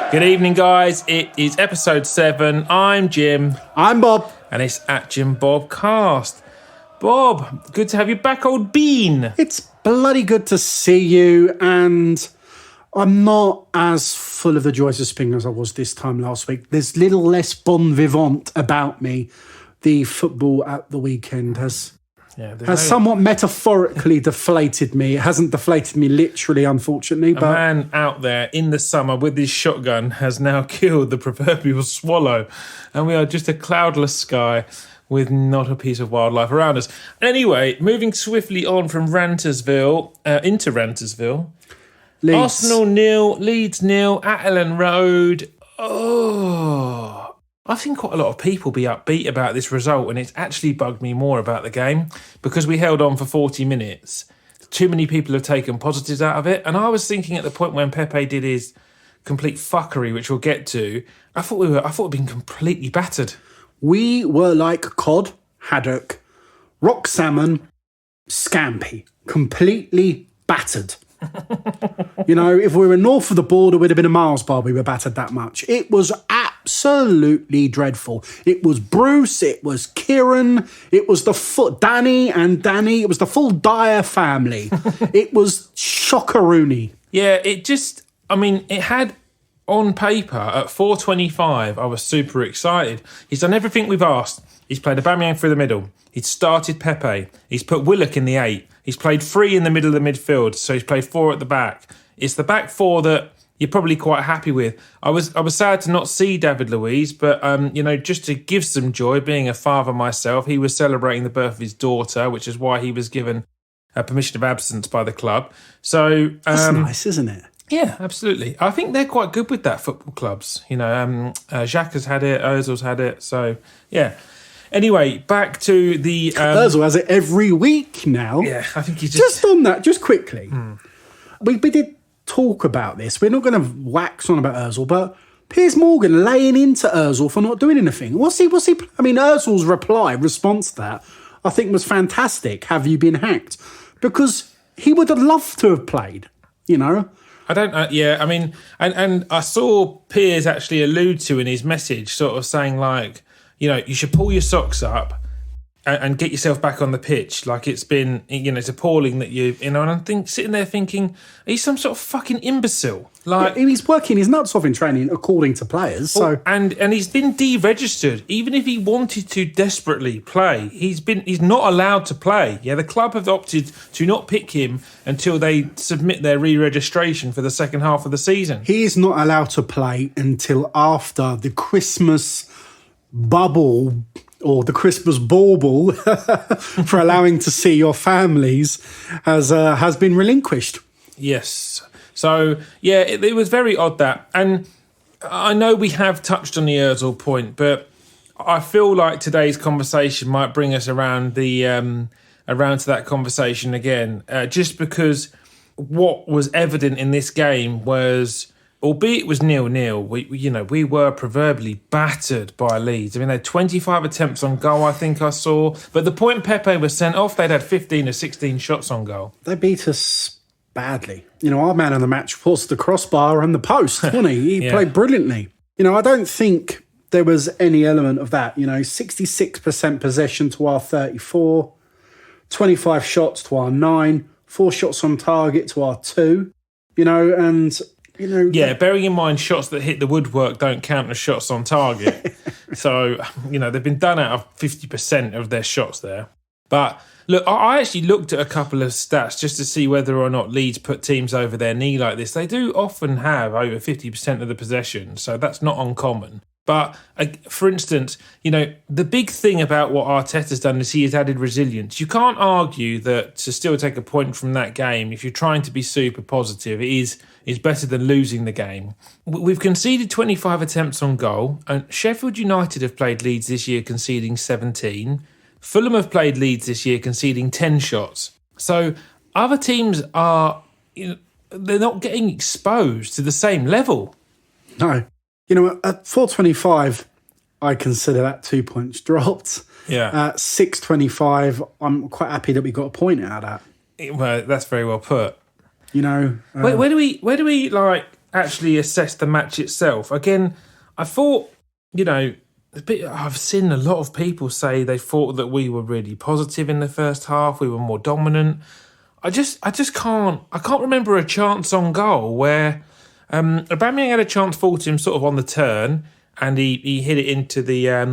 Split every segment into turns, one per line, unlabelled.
Good evening, guys. It is episode 7. I'm Jim.
I'm Bob.
And it's at Jim Bob Cast. Bob, good to have you back, old bean.
It's bloody good to see you, and I'm not as full of the joys of spring as I was this time last week. There's little less bon vivant about me. The football at the weekend has somewhat metaphorically deflated me. It hasn't deflated me literally, unfortunately.
A man out there in the summer with his shotgun has now killed the proverbial swallow, and we are just a cloudless sky with not a piece of wildlife around us. Anyway, moving swiftly on from Rantersville into Rantersville.
Leeds.
Arsenal 0, Leeds 0 at Ellen Road. Oh, I've seen quite a lot of people be upbeat about this result, and it's actually bugged me more about the game because we held on for 40 minutes. Too many people have taken positives out of it, and I was thinking at the point when Pepé did his complete fuckery, which we'll get to, I thought we'd been completely battered.
We were like cod, haddock, rock salmon, scampi, completely battered. You know, if we were north of the border, we'd have been a Mars bar. We were battered that much. It was absolutely dreadful. It was Bruce, it was Kieran, it was Danny. It was the full Dyer family. It was shockaroony.
Yeah, it had on paper at 4:25. I was super excited. He's done everything we've asked. He's played Aubameyang through the middle. He's started Pepé. He's put Willock in the 8. He's played 3 in the middle of the midfield, so he's played 4 at the back. It's the back 4 that you're probably quite happy with. I was sad to not see David Luiz, but just to give some joy, being a father myself, he was celebrating the birth of his daughter, which is why he was given a permission of absence by the club. So
that's nice, isn't it?
Yeah, absolutely. I think they're quite good with that, football clubs. Jacques has had it, Ozil's had it, so yeah. Anyway, back to the...
Ozil has it every week now.
Yeah, I think he
just on that, just quickly. We did talk about this. We're not going to wax on about Ozil, but Piers Morgan laying into Ozil for not doing anything. What's he? I mean, Ozil's response to that, I think was fantastic. Have you been hacked? Because he would have loved to have played, you know?
I don't know. Yeah, I mean, and I saw Piers actually allude to in his message, sort of saying like, you should pull your socks up and get yourself back on the pitch. Like it's been, it's appalling that and I'm sitting there thinking, he's some sort of fucking imbecile. Like
he's working his nuts off in training, according to players. So
and he's been deregistered. Even if he wanted to desperately play, he's not allowed to play. Yeah, the club have opted to not pick him until they submit their re-registration for the second half of the season.
He is not allowed to play until after the Christmas bubble or the Christmas bauble for allowing to see your families has been relinquished.
Yes. So, yeah, it was very odd that. And I know we have touched on the Ozil point, but I feel like today's conversation might bring us around to that conversation again, just because what was evident in this game was, albeit it was 0-0, we were proverbially battered by Leeds. I mean, they had 25 attempts on goal, I think I saw. But the point Pepé was sent off, they'd had 15 or 16 shots on goal.
They beat us badly. Our man of the match was the crossbar and the post, wasn't he? He played brilliantly. I don't think there was any element of that. 66% possession to our 34, 25 shots to our 9, 4 shots on target to our 2,
bearing in mind shots that hit the woodwork don't count as shots on target. So, they've been done out of 50% of their shots there. But look, I actually looked at a couple of stats just to see whether or not Leeds put teams over their knee like this. They do often have over 50% of the possession, so that's not uncommon. But, for instance, the big thing about what Arteta's done is he has added resilience. You can't argue that to still take a point from that game, if you're trying to be super positive, it is better than losing the game. We've conceded 25 attempts on goal, and Sheffield United have played Leeds this year conceding 17. Fulham have played Leeds this year conceding 10 shots. So other teams are, they're not getting exposed to the same level.
No. At 4:25, I consider that 2 points dropped.
Yeah.
At 6:25, I'm quite happy that we got a point out of that.
Well, that's very well put.
Where
do we like actually assess the match itself. Again, I thought, I've seen a lot of people say they thought that we were really positive in the first half. We were more dominant. I just can't remember a chance on goal where Aubameyang had a chance fall to him sort of on the turn, and he hit it into the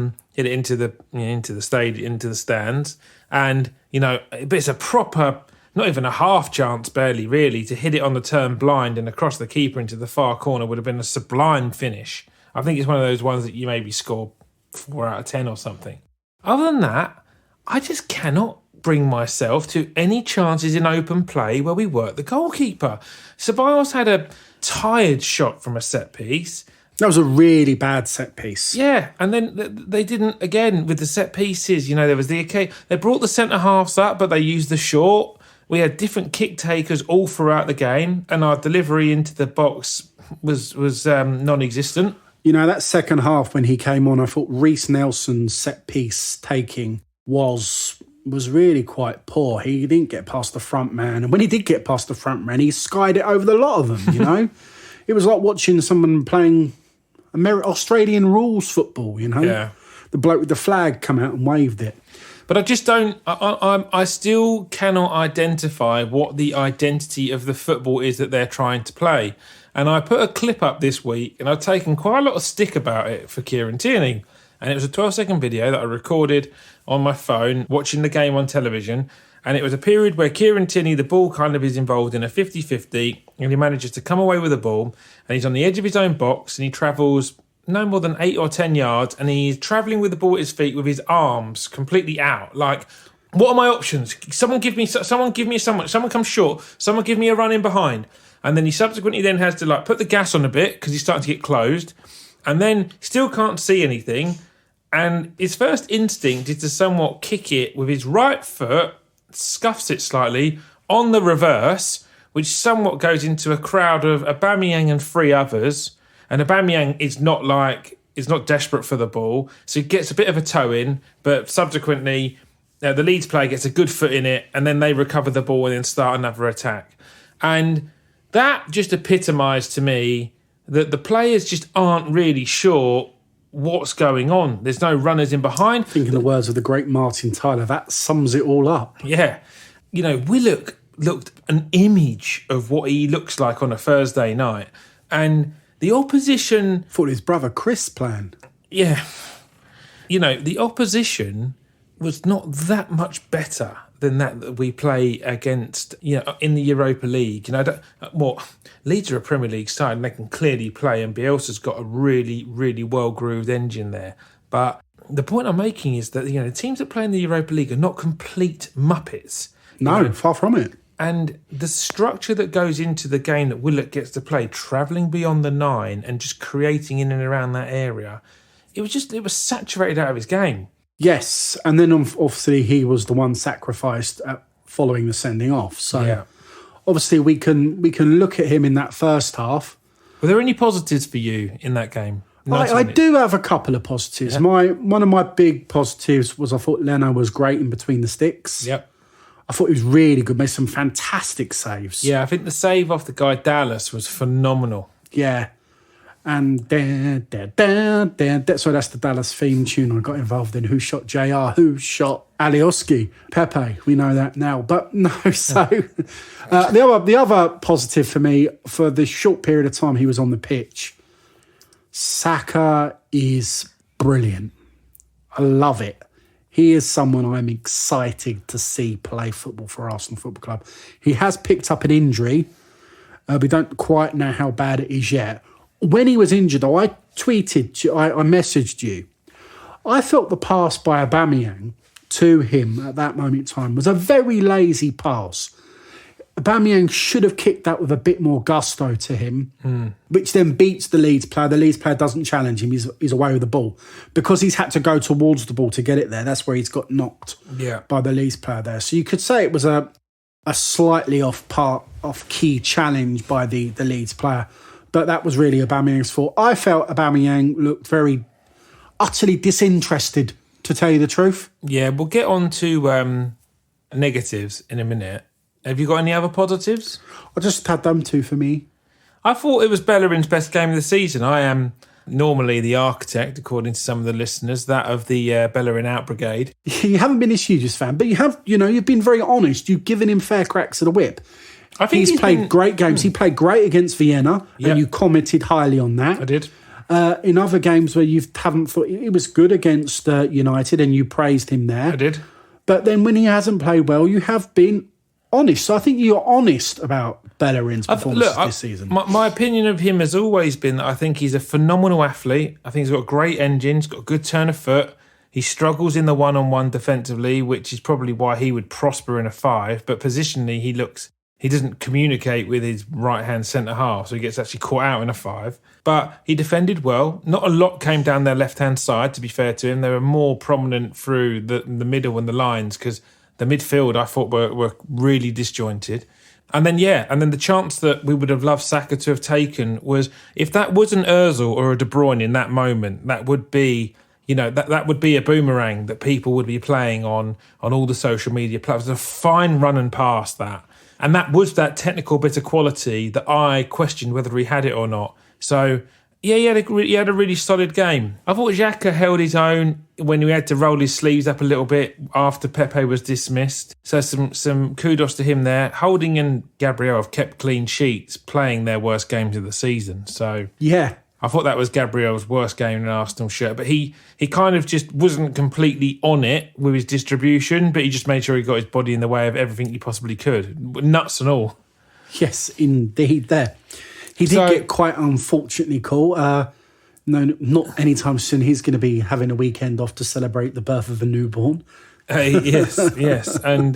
stands, and but it's a proper, not even a half chance, barely really, to hit it on the turn blind and across the keeper into the far corner would have been a sublime finish. I think it's one of those ones that you maybe score 4 out of 10 or something. Other than that, I just cannot bring myself to any chances in open play where we work the goalkeeper. Ceballos had a tired shot from a set piece.
That was a really bad set piece.
Yeah, and then they didn't, again, with the set pieces, there was they brought the centre-halves up, but they used the short. We had different kick takers all throughout the game, and our delivery into the box was non-existent.
That second half when he came on, I thought Reece Nelson's set piece taking was really quite poor. He didn't get past the front man, and when he did get past the front man, he skied it over the lot of them, It was like watching someone playing Australian rules football,
Yeah.
The bloke with the flag come out and waved it.
But I just don't, I still cannot identify what the identity of the football is that they're trying to play. And I put a clip up this week, and I've taken quite a lot of stick about it for Kieran Tierney. And it was a 12-second video that I recorded on my phone, watching the game on television. And it was a period where Kieran Tierney, the ball kind of is involved in a 50-50, and he manages to come away with the ball, and he's on the edge of his own box, and he travels no more than 8 or 10 yards, and he's travelling with the ball at his feet with his arms completely out. Like, what are my options? Someone come short, someone give me a run in behind. And then he subsequently then has to put the gas on a bit because he's starting to get closed, and then still can't see anything. And his first instinct is to somewhat kick it with his right foot, scuffs it slightly on the reverse, which somewhat goes into a crowd of Aubameyang and 3 others. And Aubameyang is not desperate for the ball, so he gets a bit of a toe in, but subsequently the Leeds player gets a good foot in it, and then they recover the ball and then start another attack. And that just epitomised to me that the players just aren't really sure what's going on. There's no runners in behind.
Thinking the words of the great Martin Tyler, that sums it all up.
Yeah. Willock looked an image of what he looks like on a Thursday night. And the opposition...
Thought his brother Chris playing.
Yeah. The opposition was not that much better than that we play against, in the Europa League. Leeds are a Premier League side and they can clearly play, and Bielsa's got a really, really well-grooved engine there. But the point I'm making is that, the teams that play in the Europa League are not complete muppets.
No, far from it.
And the structure that goes into the game that Willock gets to play, travelling beyond the 9 and just creating in and around that area, it was saturated out of his game.
Yes, and then obviously he was the one sacrificed following the sending off. So
yeah.
Obviously we can look at him in that first half.
Were there any positives for you in that game?
I do have a couple of positives.
Yeah.
One of my big positives was I thought Leno was great in between the sticks.
Yep.
I thought he was really good, made some fantastic saves.
Yeah, I think the save off the guy Dallas was phenomenal.
Yeah. And so that's the Dallas theme tune I got involved in. Who shot JR? Who shot Alioski? Pepé. We know that now. But no, so the other positive for me, for the short period of time he was on the pitch, Saka is brilliant. I love it. He is someone I'm excited to see play football for Arsenal Football Club. He has picked up an injury. We don't quite know how bad it is yet. When he was injured, though, I tweeted, I messaged you. I felt the pass by Aubameyang to him at that moment in time was a very lazy pass. Aubameyang should have kicked that with a bit more gusto to him, which then beats the Leeds player. The Leeds player doesn't challenge him. He's away with the ball. Because he's had to go towards the ball to get it there, that's where he's got knocked by the Leeds player there. So you could say it was a slightly off key challenge by the Leeds player. But that was really Aubameyang's fault. I felt Aubameyang looked very utterly disinterested, to tell you the truth.
Yeah, we'll get on to negatives in a minute. Have you got any other positives?
I just had them two for me.
I thought it was Bellerin's best game of the season. I am normally the architect, according to some of the listeners, that of the Bellerin out brigade.
You haven't been his hugest fan, but you have, you've been very honest. You've given him fair cracks at the whip.
I think
he's played great games. He played great against Vienna, and you commented highly on that.
I did.
In other games where you haven't thought it was good against United, and you praised him there.
I did.
But then when he hasn't played well, you have been honest. So I think you're honest about Bellerin's performance this season.
My opinion of him has always been that I think he's a phenomenal athlete. I think he's got a great engine. He's got a good turn of foot. He struggles in the one-on-one defensively, which is probably why he would prosper in a 5. But positionally, he doesn't communicate with his right-hand centre-half, so he gets actually caught out in a 5. But he defended well. Not a lot came down their left-hand side, to be fair to him. They were more prominent through the middle and the lines, because the midfield, I thought, were really disjointed. And then the chance that we would have loved Saka to have taken was, if that wasn't Ozil or a De Bruyne in that moment, that would be, that would be a boomerang that people would be playing on all the social media platforms. A fine run and pass that. And that was that technical bit of quality that I questioned whether he had it or not. So, yeah, he had a really solid game. I thought Xhaka held his own when he had to roll his sleeves up a little bit after Pepé was dismissed. So some kudos to him there. Holding and Gabriel have kept clean sheets, playing their worst games of the season. So
yeah,
I thought that was Gabriel's worst game in an Arsenal shirt. But he kind of just wasn't completely on it with his distribution, but he just made sure he got his body in the way of everything he possibly could. Nuts and all.
Yes, indeed there. He did get quite unfortunately caught. No, not anytime soon. He's going to be having a weekend off to celebrate the birth of a newborn.
Yes. And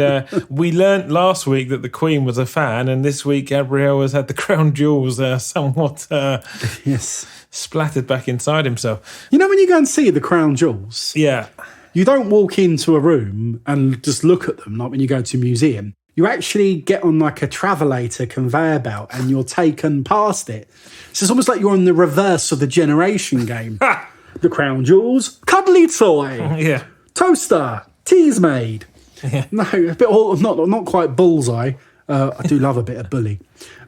we learnt last week that the Queen was a fan, and this week Gabriel has had the crown jewels somewhat splattered back inside himself.
When you go and see the crown jewels, you don't walk into a room and just look at them like when you go to a museum. You actually get on like a travelator conveyor belt and you're taken past it. So it's almost like you're on the reverse of the generation game. The crown jewels, cuddly toy, toaster, tea's made.
Yeah.
No, a bit not quite bullseye. I do love a bit of bully.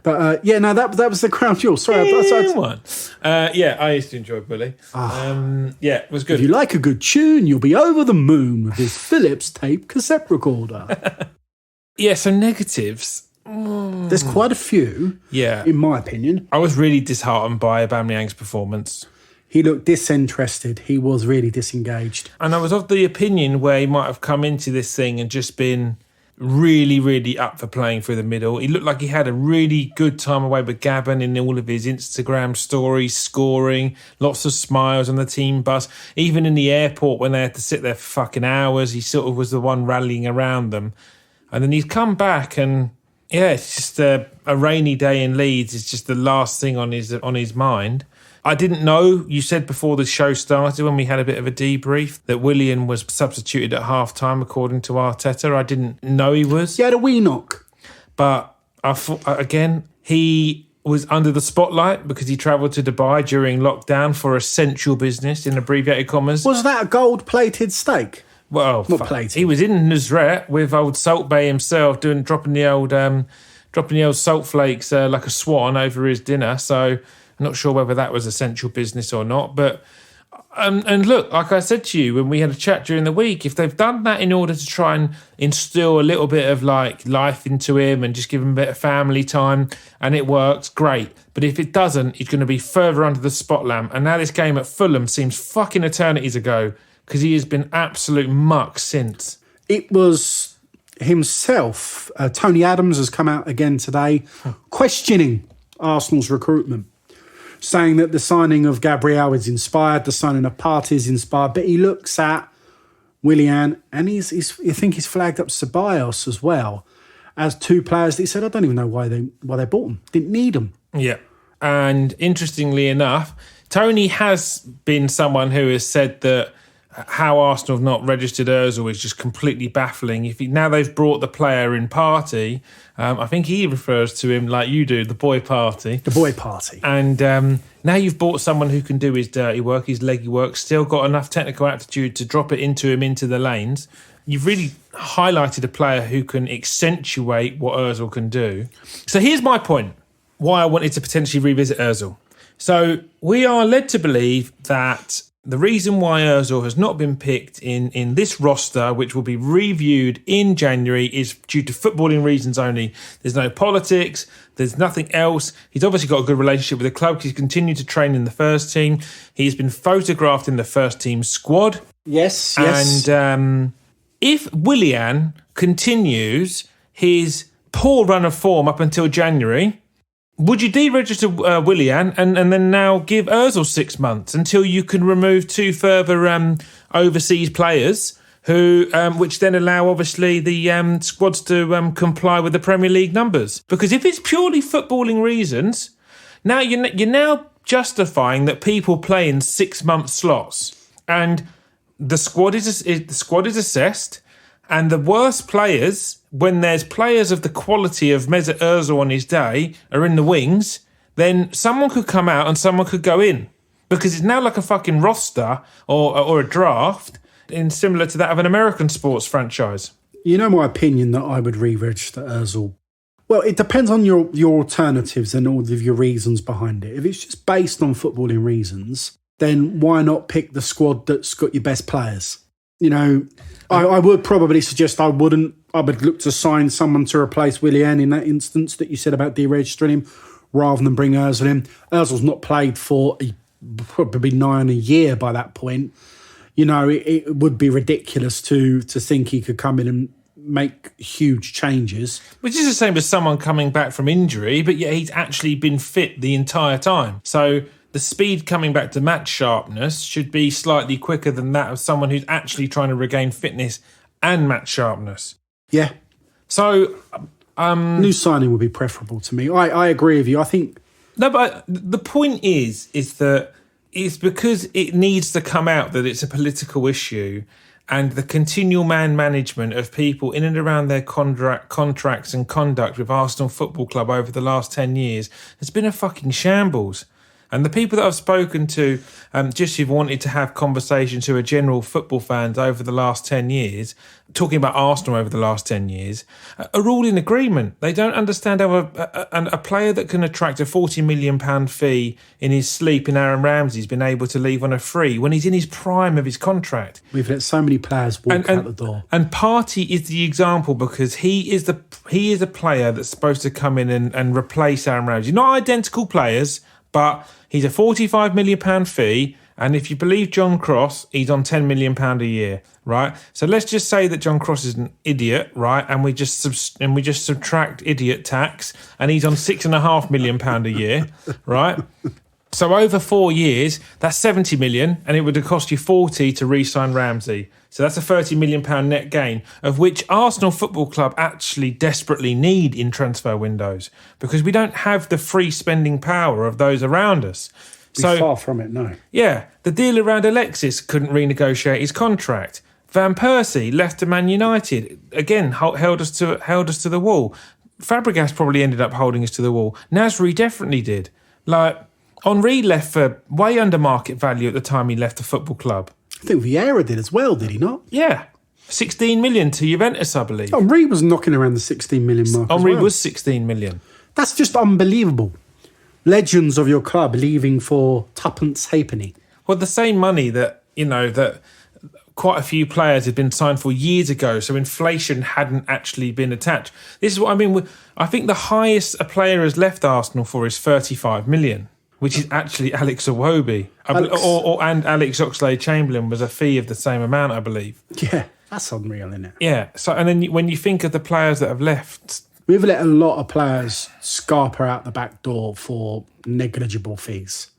But that was the crown jewel. Sorry,
I used to enjoy Bully. It was good.
If you like a good tune, you'll be over the moon with this Philips tape cassette recorder.
So negatives.
There's quite a few, in my opinion.
I was really disheartened by Aubameyang's performance.
He looked disinterested. He was really disengaged.
And I was of the opinion where he might have come into this thing and just been really, really up for playing through the middle. He looked like he had a really good time away with Gabon in all of his Instagram stories, scoring, lots of smiles on the team bus. Even in the airport when they had to sit there for fucking hours, he sort of was the one rallying around them. And then he's come back and, it's just a rainy day in Leeds. It's just the last thing on his mind. I didn't know, you said before the show started when we had a bit of a debrief, that Willian was substituted at half-time according to Arteta. I didn't know he was.
He had a wee knock.
But I thought, again, he was under the spotlight because he travelled to Dubai during lockdown for essential business, in abbreviated commas.
Was that a gold-plated steak?
Well,
not plated.
He was in Nusret with old Salt Bay himself, dropping the old salt flakes like a swan over his dinner. So I'm not sure whether that was essential business or not. But and look, like I said to you when we had a chat during the week, if they've done that in order to try and instill a little bit of like life into him and just give him a bit of family time, and it works, great. But if it doesn't, he's going to be further under the spot lamp. And now this game at Fulham seems fucking eternities ago, because he has been absolute muck since.
It was himself. Tony Adams has come out again today questioning Arsenal's recruitment, saying that the signing of Gabriel is inspired, the signing of Partey is inspired, but he looks at Willian and I think he's flagged up Ceballos as well as two players that he said, I don't even know why they bought them. Didn't need them.
Yeah. And interestingly enough, Tony has been someone who has said that how Arsenal have not registered Ozil is just completely baffling. Now they've brought the player in Partey, I think he refers to him like you do, the boy party.
The boy party.
And now you've bought someone who can do his dirty work, his leggy work, still got enough technical aptitude to drop it into him into the lanes. You've really highlighted a player who can accentuate what Ozil can do. So here's my point. why I wanted to potentially revisit Ozil. So we are led to believe that the reason why Ozil has not been picked in this roster, which will be reviewed in January, is due to footballing reasons only. There's no politics. There's nothing else. He's obviously got a good relationship with the club because he's continued to train in the first team. He's been photographed in the first team squad.
Yes.
And if Willian continues his poor run of form up until January, would you deregister Willian and then now give Ozil 6 months until you can remove 2 further overseas players who, which then allow obviously the squads to comply with the Premier League numbers? Because if it's purely footballing reasons, now you're now justifying that people play in 6 month slots, and the squad is assessed, and the worst players, when there's players of the quality of Mesut Ozil on his day, are in the wings, then someone could come out and someone could go in. Because it's now like a fucking roster or a draft, similar to that of an American sports franchise.
You know my opinion that I would re-register Ozil. Well, it depends on your alternatives and all of your reasons behind it. If it's just based on footballing reasons, then why not pick the squad that's got your best players? You know, I would probably suggest I would look to sign someone to replace Willian in that instance that you said about deregistering him, rather than bring Ozil in. Ozil's not played for probably 9 a year by that point. You know, it would be ridiculous to think he could come in and make huge changes.
Which is the same as someone coming back from injury, but yet he's actually been fit the entire time. So the speed coming back to match sharpness should be slightly quicker than that of someone who's actually trying to regain fitness and match sharpness.
Yeah.
So
new signing would be preferable to me. I agree with you. I think...
No, but the point is that it's because it needs to come out that it's a political issue, and the continual management of people in and around their contracts and conduct with Arsenal Football Club over the last 10 years has been a fucking shambles. And the people that I've spoken to, just who've wanted to have conversations who are general football fans over the last 10 years, talking about Arsenal over the last 10 years, are all in agreement. They don't understand how a player that can attract a £40 million fee in his sleep in Aaron Ramsey's been able to leave on a free when he's in his prime of his contract.
We've let so many players walk out the door.
And Partey is the example, because he is a player that's supposed to come in and replace Aaron Ramsey. Not identical players, but he's a £45 million fee, and if you believe John Cross, he's on £10 million a year, right? So let's just say that John Cross is an idiot, right? And we just subtract idiot tax, and he's on £6.5 million a year, right? So over 4 years, that's 70 million, and it would have cost you 40 to re-sign Ramsey. So that's a £30 million net gain, of which Arsenal Football Club actually desperately need in transfer windows, because we don't have the free spending power of those around us.
So far from it, no.
Yeah, the deal around Alexis couldn't renegotiate his contract. Van Persie left to Man United, again held us to the wall. Fabregas probably ended up holding us to the wall. Nasri definitely did. Like, Henry left for way under market value at the time he left the football club.
I think Vieira did as well, did he not?
Yeah. 16 million to Juventus, I believe.
Henry was knocking around the 16 million mark.
Henry was 16 million.
That's just unbelievable. Legends of your club leaving for tuppence halfpenny.
Well, the same money that quite a few players had been signed for years ago, so inflation hadn't actually been attached. This is what I mean. I think the highest a player has left Arsenal for is 35 million. Which is actually Alex Iwobi. And Alex Oxlade-Chamberlain was a fee of the same amount, I believe.
Yeah, that's unreal, isn't it?
Yeah. So, and then when you think of the players that have left...
We've let a lot of players scarper out the back door for negligible fees.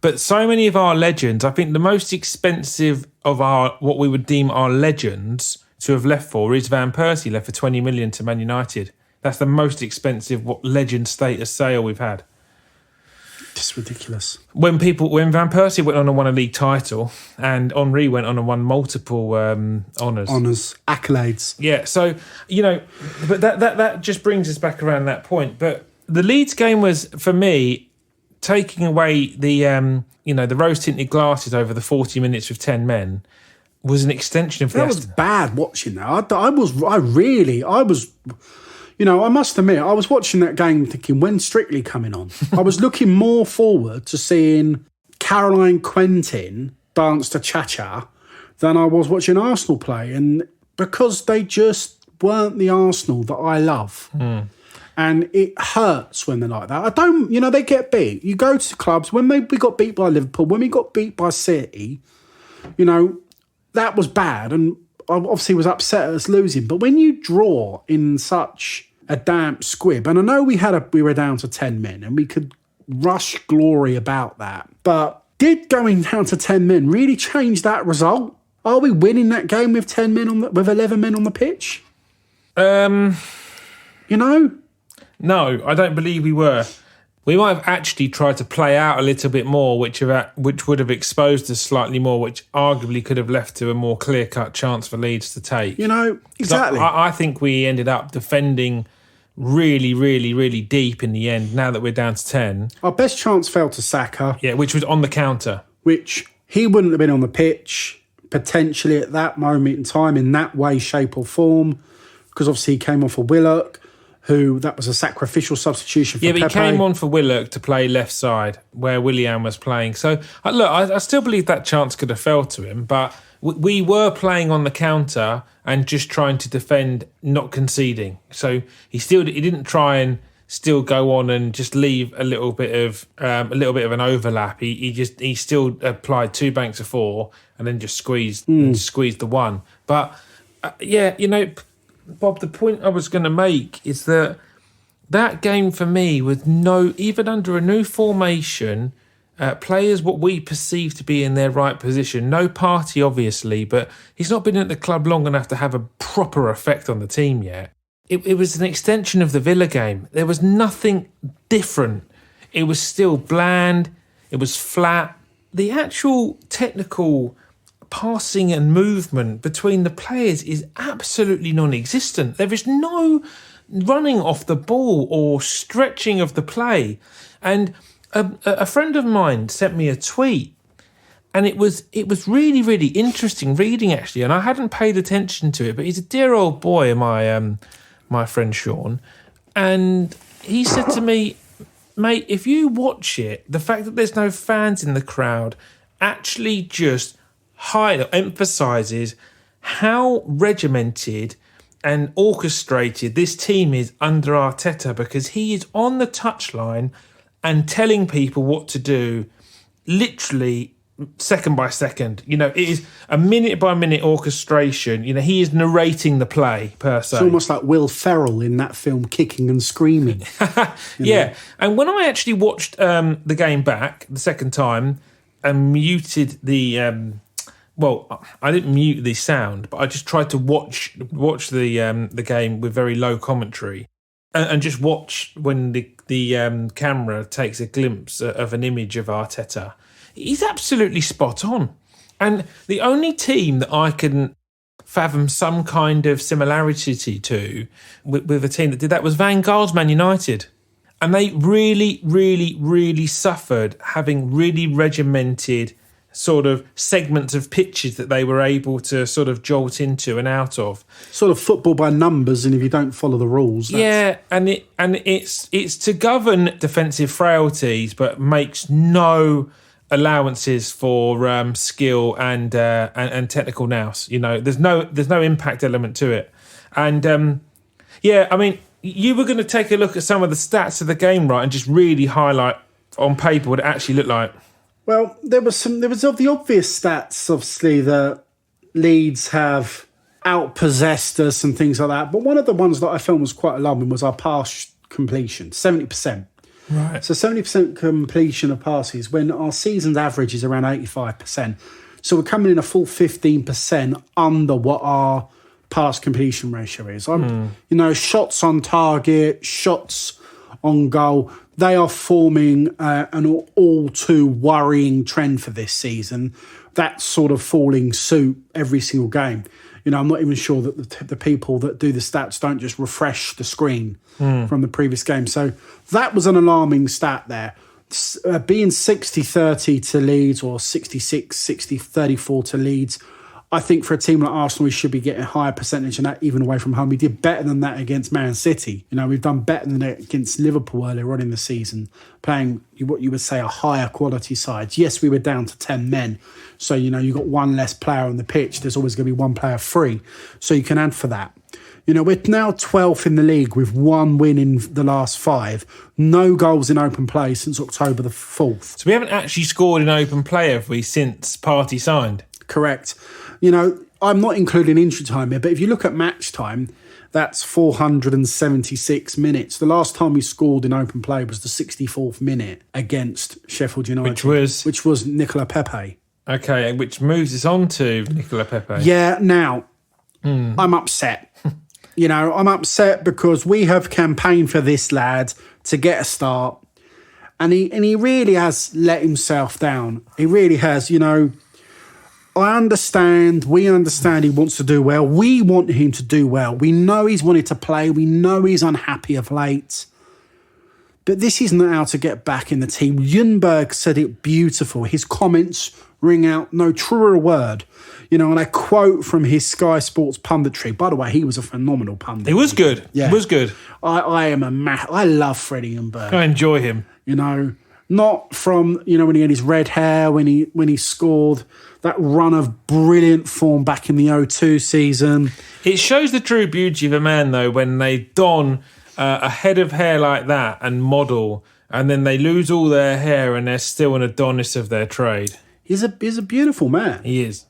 But so many of our legends, I think the most expensive of what we would deem our legends to have left for is Van Persie, left for 20 million to Man United. That's the most expensive legend status sale we've had.
It's ridiculous. When
Van Persie went on and won a league title, and Henry went on and won multiple honours,
accolades.
Yeah, so but that just brings us back around that point. But the Leeds game was, for me, taking away the the rose tinted glasses over the 40 minutes with 10 men was an extension of
that. Was bad watching that. I was. I must admit, I was watching that game thinking, when's Strictly coming on? I was looking more forward to seeing Caroline Quentin dance to Cha-Cha than I was watching Arsenal play. And because they just weren't the Arsenal that I love. And it hurts when they're like that. They get beat. You go to clubs, when we got beat by Liverpool, when we got beat by City, that was bad. And I obviously was upset at us losing. But when you draw in such a damp squib, and I know we were down to 10 men and we could rush glory about that. But did going down to 10 men really change that result? Are we winning that game with 10 men with 11 men on the pitch?
No, I don't believe we were. We might have actually tried to play out a little bit more, which would have exposed us slightly more, which arguably could have left to a more clear-cut chance for Leeds to take.
Exactly.
I think we ended up defending really, really, really deep in the end, now that we're down to 10.
Our best chance fell to Saka.
Yeah, which was on the counter.
Which he wouldn't have been on the pitch, potentially at that moment in time, in that way, shape or form, because obviously he came off of Willock, that was a sacrificial substitution for Pepé.
Yeah, but he came on for Willock to play left side, where Willian was playing. So, look, I still believe that chance could have fell to him, but we were playing on the counter and just trying to defend, not conceding. So he didn't try and still go on and just leave a little bit of an overlap. He still applied 2 banks of 4 and then just squeezed the one. But Bob, the point I was going to make is that game for me, with even under a new formation, players what we perceive to be in their right position, no Partey obviously, but he's not been at the club long enough to have a proper effect on the team yet. It was an extension of the Villa game. There was nothing different. It was still bland. It was flat. The actual technical passing and movement between the players is absolutely non-existent. There is no running off the ball or stretching of the play. And a friend of mine sent me a tweet, and it was really, really interesting reading, actually, and I hadn't paid attention to it, but he's a dear old boy, my friend Sean, and he said to me, mate, if you watch it, the fact that there's no fans in the crowd actually just emphasises how regimented and orchestrated this team is under Arteta, because he is on the touchline and telling people what to do literally second by second. It is a minute by minute orchestration. He is narrating the play per se.
It's almost like Will Ferrell in that film Kicking and Screaming.
Yeah. And when I actually watched the game back the second time and muted the I didn't mute the sound, but I just tried to watch the game with very low commentary, and just watch when the camera takes a glimpse of an image of Arteta. He's absolutely spot on. And the only team that I can fathom some kind of similarity to with a team that did that was Van Gaal's Man United. And they really, really, really suffered having really regimented sort of segments of pitches that they were able to sort of jolt into and out of.
Sort of football by numbers, and if you don't follow the rules.
Yeah, and it's to govern defensive frailties, but makes no allowances for skill and technical nous. There's no impact element to it. And you were going to take a look at some of the stats of the game, right, and just really highlight on paper what it actually looked like.
Well, there was the obvious stats, obviously, that Leeds have outpossessed us and things like that. But one of the ones that I found was quite alarming was our pass completion, 70%.
Right.
So 70% completion of passes when our season's average is around 85%. So we're coming in a full 15% under what our pass completion ratio is. Shots on target, shots on goal, they are forming an all too worrying trend for this season. That's sort of falling suit every single game. I'm not even sure that the people that do the stats don't just refresh the screen from the previous game. So that was an alarming stat there. Being 60-30 to Leeds or 66-34 to Leeds, I think for a team like Arsenal, we should be getting a higher percentage than that, even away from home. We did better than that against Man City. You know, we've done better than that against Liverpool earlier on in the season, playing what you would say a higher quality side. Yes, we were down to 10 men. So, you know, you got one less player on the pitch. There's always going to be one player free. So you can add for that. You know, we're now 12th in the league with 1 win in the last 5. No goals in open play since October the 4th.
So we haven't actually scored in open play, have we, since Partey signed?
Correct. You know, I'm not including injury time here, but if you look at match time, that's 476 minutes. The last time we scored in open play was the 64th minute against Sheffield United. Which was Nicola Pepé.
Okay, which moves us on to Nicola Pepé.
Yeah, now, I'm upset. You know, I'm upset because we have campaigned for this lad to get a start, and he really has let himself down. He really has. You know, we understand he wants to do well. We want him to do well. We know he's wanted to play. We know he's unhappy of late. But this isn't how to get back in the team. Ljungberg said it beautiful. His comments ring out no truer word. You know, and I quote from his Sky Sports punditry. By the way, he was a phenomenal pundit.
He was good.
Yeah.
He was good.
I love Freddie Ljungberg.
I enjoy him.
You know, not from, you know, when he had his red hair, when he scored that run of brilliant form back in the 02 season.
It shows the true beauty of a man, though, when they don a head of hair like that and model, and then they lose all their hair and they're still an Adonis of their trade.
He's a beautiful man.
He is.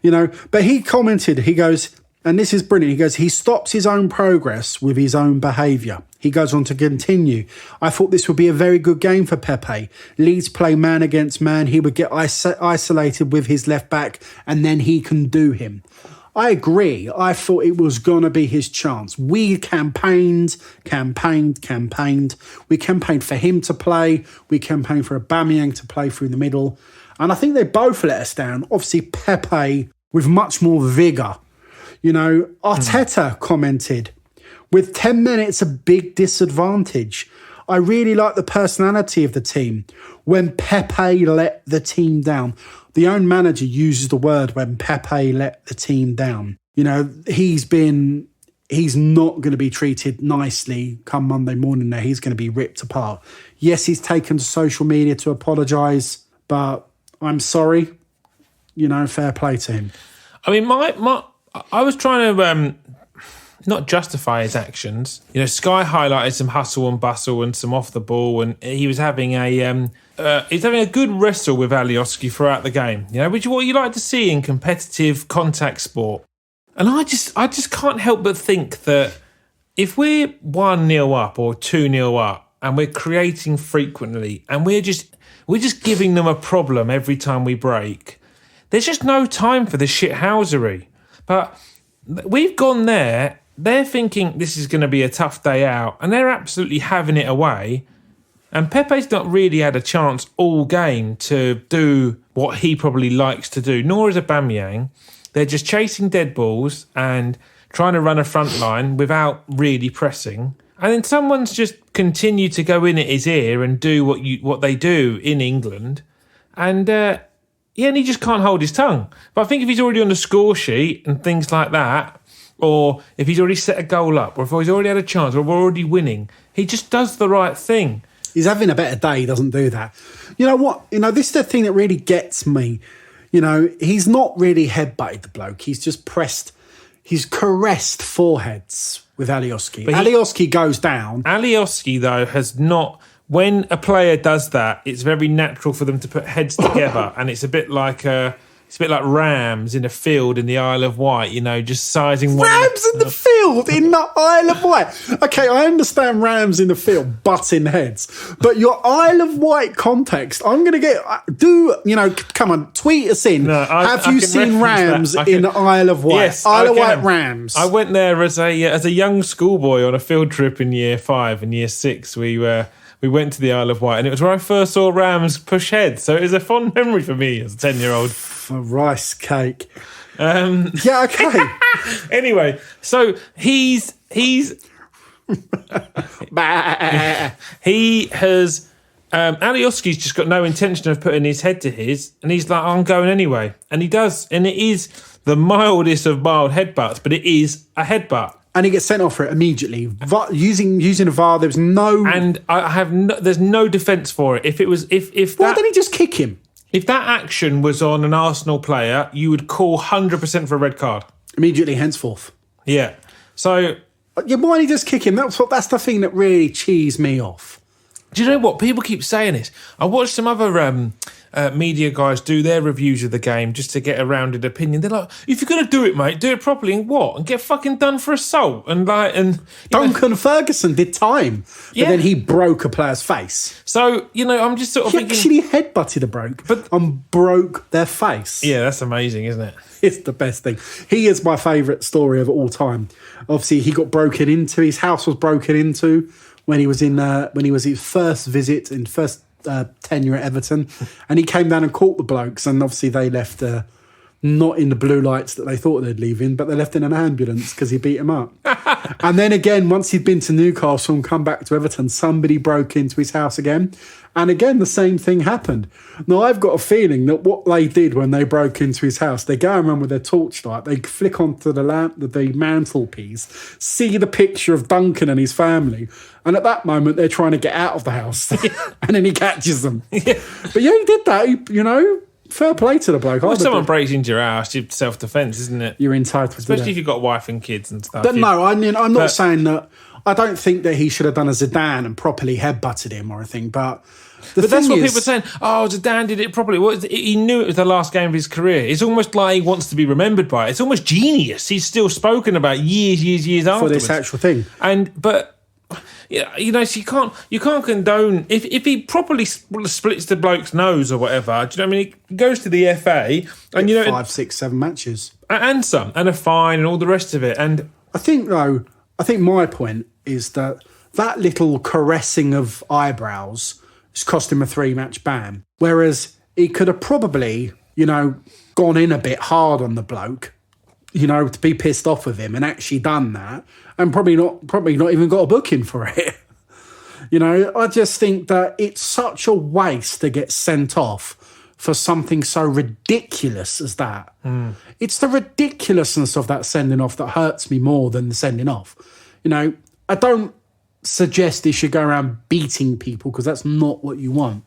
You know, but he commented, he goes, and this is brilliant, he goes, he stops his own progress with his own behaviour. He goes on to continue. I thought this would be a very good game for Pepé. Leeds play man against man. He would get isolated with his left back and then he can do him. I agree. I thought it was going to be his chance. We campaigned. We campaigned for him to play. We campaigned for Aubameyang to play through the middle. And I think they both let us down. Obviously, Pepé with much more vigour. You know, Arteta commented, with 10 minutes a big disadvantage. I really like the personality of the team. When Pepé let the team down. The own manager uses the word when Pepé let the team down. You know, he's not going to be treated nicely come Monday morning there. He's going to be ripped apart. Yes, he's taken to social media to apologise, but I'm sorry. You know, fair play to him.
I mean, I was trying to not justify his actions. You know, Sky highlighted some hustle and bustle and some off the ball, and he was having a good wrestle with Alioski throughout the game. You know, which is what you like to see in competitive contact sport. And I just can't help but think that if we're 1-0 up or 2-0 up and we're creating frequently and we're just giving them a problem every time we break, there's just no time for the shithousery. But we've gone there, they're thinking this is going to be a tough day out, and they're absolutely having it away. And Pepe's not really had a chance all game to do what he probably likes to do, nor is Aubameyang. They're just chasing dead balls and trying to run a front line without really pressing. And then someone's just continued to go in at his ear and do what they do in England. And and he just can't hold his tongue. But I think if he's already on the score sheet and things like that, or if he's already set a goal up, or if he's already had a chance, or we're already winning, he just does the right thing.
He's having a better day, he doesn't do that. You know what? You know, this is the thing that really gets me. You know, he's not really headbutted the bloke. He's just he's caressed foreheads with Alioski. Alioski goes down.
Alioski, though, has not... When a player does that, it's very natural for them to put heads together, and it's a bit like rams in a field in the Isle of Wight, you know, just sizing one.
Rams in the field in the Isle of Wight. Okay, I understand rams in the field butting heads, but your Isle of Wight context, I'm going to come on, tweet us in. No, have you seen rams in the Isle of Wight?
Yes,
Isle of Wight rams.
I went there as a young schoolboy on a field trip in year 5 and year 6. We went to the Isle of Wight, and it was where I first saw rams push heads. So it was a fond memory for me as a 10-year-old.
For rice cake. Yeah, okay.
Anyway, so he has Alioski's just got no intention of putting his head to his, and he's like, I'm going anyway. And he does. And it is the mildest of mild headbutts, but it is a headbutt.
And he gets sent off for it immediately. Using a VAR, there's no...
And there's no defence for it. If it was...
Why didn't he just kick him?
If that action was on an Arsenal player, you would call 100% for a red card.
Immediately, henceforth.
Yeah. So...
Yeah, why didn't he just kick him? That's the thing that really cheesed me off.
Do you know what? People keep saying this. I watched some other media guys do their reviews of the game just to get a rounded opinion. They're like, if you're going to do it, mate, do it properly. And what? And get fucking done for assault. And
Duncan Ferguson did time. But then he broke a player's face.
So, I'm just sort of thinking...
He actually headbutted a bloke and broke their face.
Yeah, that's amazing, isn't it?
It's the best thing. He is my favourite story of all time. Obviously, he got broken into. His house was broken into when he was his first visit in first tenure at Everton, and he came down and caught the blokes, and obviously they left not in the blue lights that they thought they'd leave in, but they left in an ambulance because he beat him up. And then again, once he'd been to Newcastle and come back to Everton, somebody broke into his house again. And again, the same thing happened. Now, I've got a feeling that what they did when they broke into his house, they go around with their torchlight, they flick onto the mantelpiece, see the picture of Duncan and his family, and at that moment, they're trying to get out of the house. And then he catches them. Yeah. But yeah, he did that, fair play to the bloke.
Well, if someone breaks into your house, it's self-defence, isn't it?
You're entitled
Especially
to that.
if you've got a wife and kids and stuff.
But no, I'm not saying that... I don't think that he should have done a Zidane and properly headbutted him or anything, but...
But that's what people are saying. Oh, Zidane did it properly. He knew it was the last game of his career. It's almost like he wants to be remembered by it. It's almost genius. He's still spoken about years afterwards.
For this actual thing.
But so you can't condone... If he properly splits the bloke's nose or whatever, do you know what I mean? He goes to the FA and,
5, 6, 7 matches.
And some. And a fine and all the rest of it. And
I think my point is that little caressing of eyebrows has cost him a 3-match ban. Whereas he could have probably, gone in a bit hard on the bloke, to be pissed off with him and actually done that, and probably not even got a booking for it. I just think that it's such a waste to get sent off for something so ridiculous as that. Mm. It's the ridiculousness of that sending off that hurts me more than the sending off. I don't suggest he should go around beating people because that's not what you want.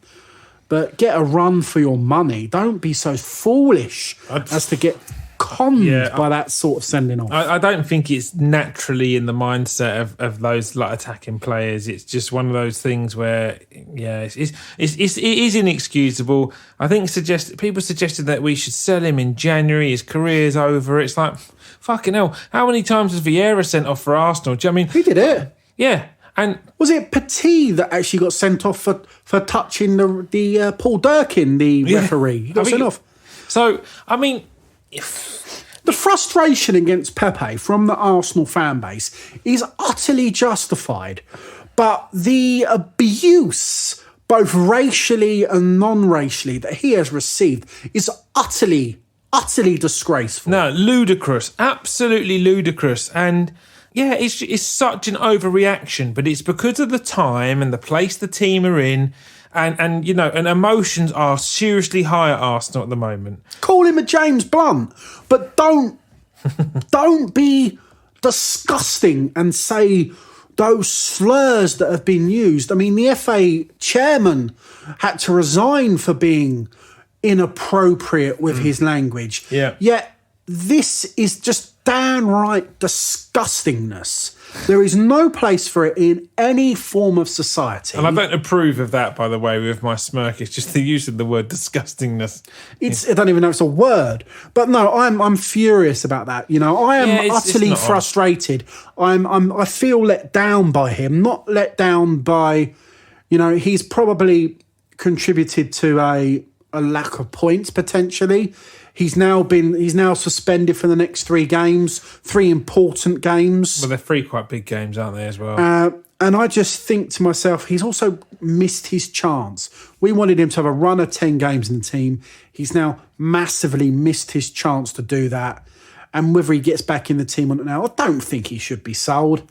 But get a run for your money. Don't be so foolish as to get conned by that sort of sending off.
I don't think it's naturally in the mindset of those attacking players. It's just one of those things where, it is inexcusable. I think people suggested that we should sell him in January. His career's over. It's like, fucking hell. How many times has Vieira sent off for Arsenal? Do you know what I mean?
He did it.
Yeah. And
was it Pepé that actually got sent off for touching the Paul Durkin, the referee? He got sent off.
So, I mean...
The frustration against Pepé from the Arsenal fan base is utterly justified. But the abuse, both racially and non-racially, that he has received is utterly disgraceful.
No, ludicrous. Absolutely ludicrous. And... yeah, it's such an overreaction, but it's because of the time and the place the team are in, and emotions are seriously high at Arsenal at the moment.
Call him a James Blunt, but don't be disgusting and say those slurs that have been used. I mean, the FA chairman had to resign for being inappropriate with his language.
Yeah.
Yet this is just downright disgustingness. There is no place for it in any form of society.
And I don't approve of that, by the way, with my smirk. It's just the use of the word disgustingness.
I don't even know if it's a word. But no, I'm furious about that. I am utterly frustrated. I feel let down by him, not let down by, he's probably contributed to a lack of points potentially. He's now suspended for the next 3 games, 3 important games.
Well, they're 3 quite big games, aren't they, as well?
And I just think to myself, he's also missed his chance. We wanted him to have a run of 10 games in the team. He's now massively missed his chance to do that. And whether he gets back in the team or not now, I don't think he should be sold.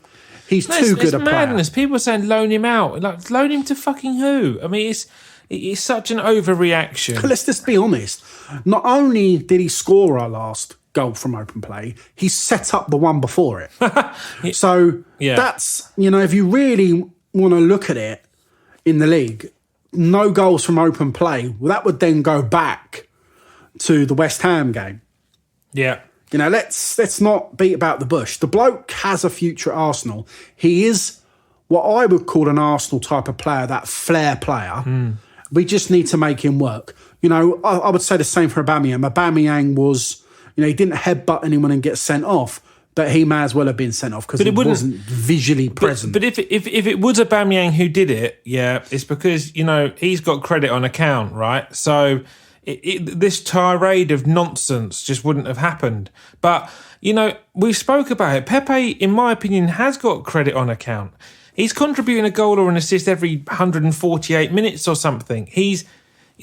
He's too good a player.
Madness. People are saying loan him out. Like, loan him to fucking who? I mean, it's such an overreaction.
Let's just be honest. Not only did he score our last goal from open play, he set up the one before it. So that's, if you really want to look at it in the league, no goals from open play, well, that would then go back to the West Ham game.
Yeah.
Let's not beat about the bush. The bloke has a future at Arsenal. He is what I would call an Arsenal type of player, that flair player. We just need to make him work. I would say the same for Aubameyang. Aubameyang was, he didn't headbutt anyone and get sent off, but he may as well have been sent off because he wasn't visually present.
But if it was Aubameyang who did it, it's because, he's got credit on account, right? So this tirade of nonsense just wouldn't have happened. But, we spoke about it. Pepé, in my opinion, has got credit on account. He's contributing a goal or an assist every 148 minutes or something.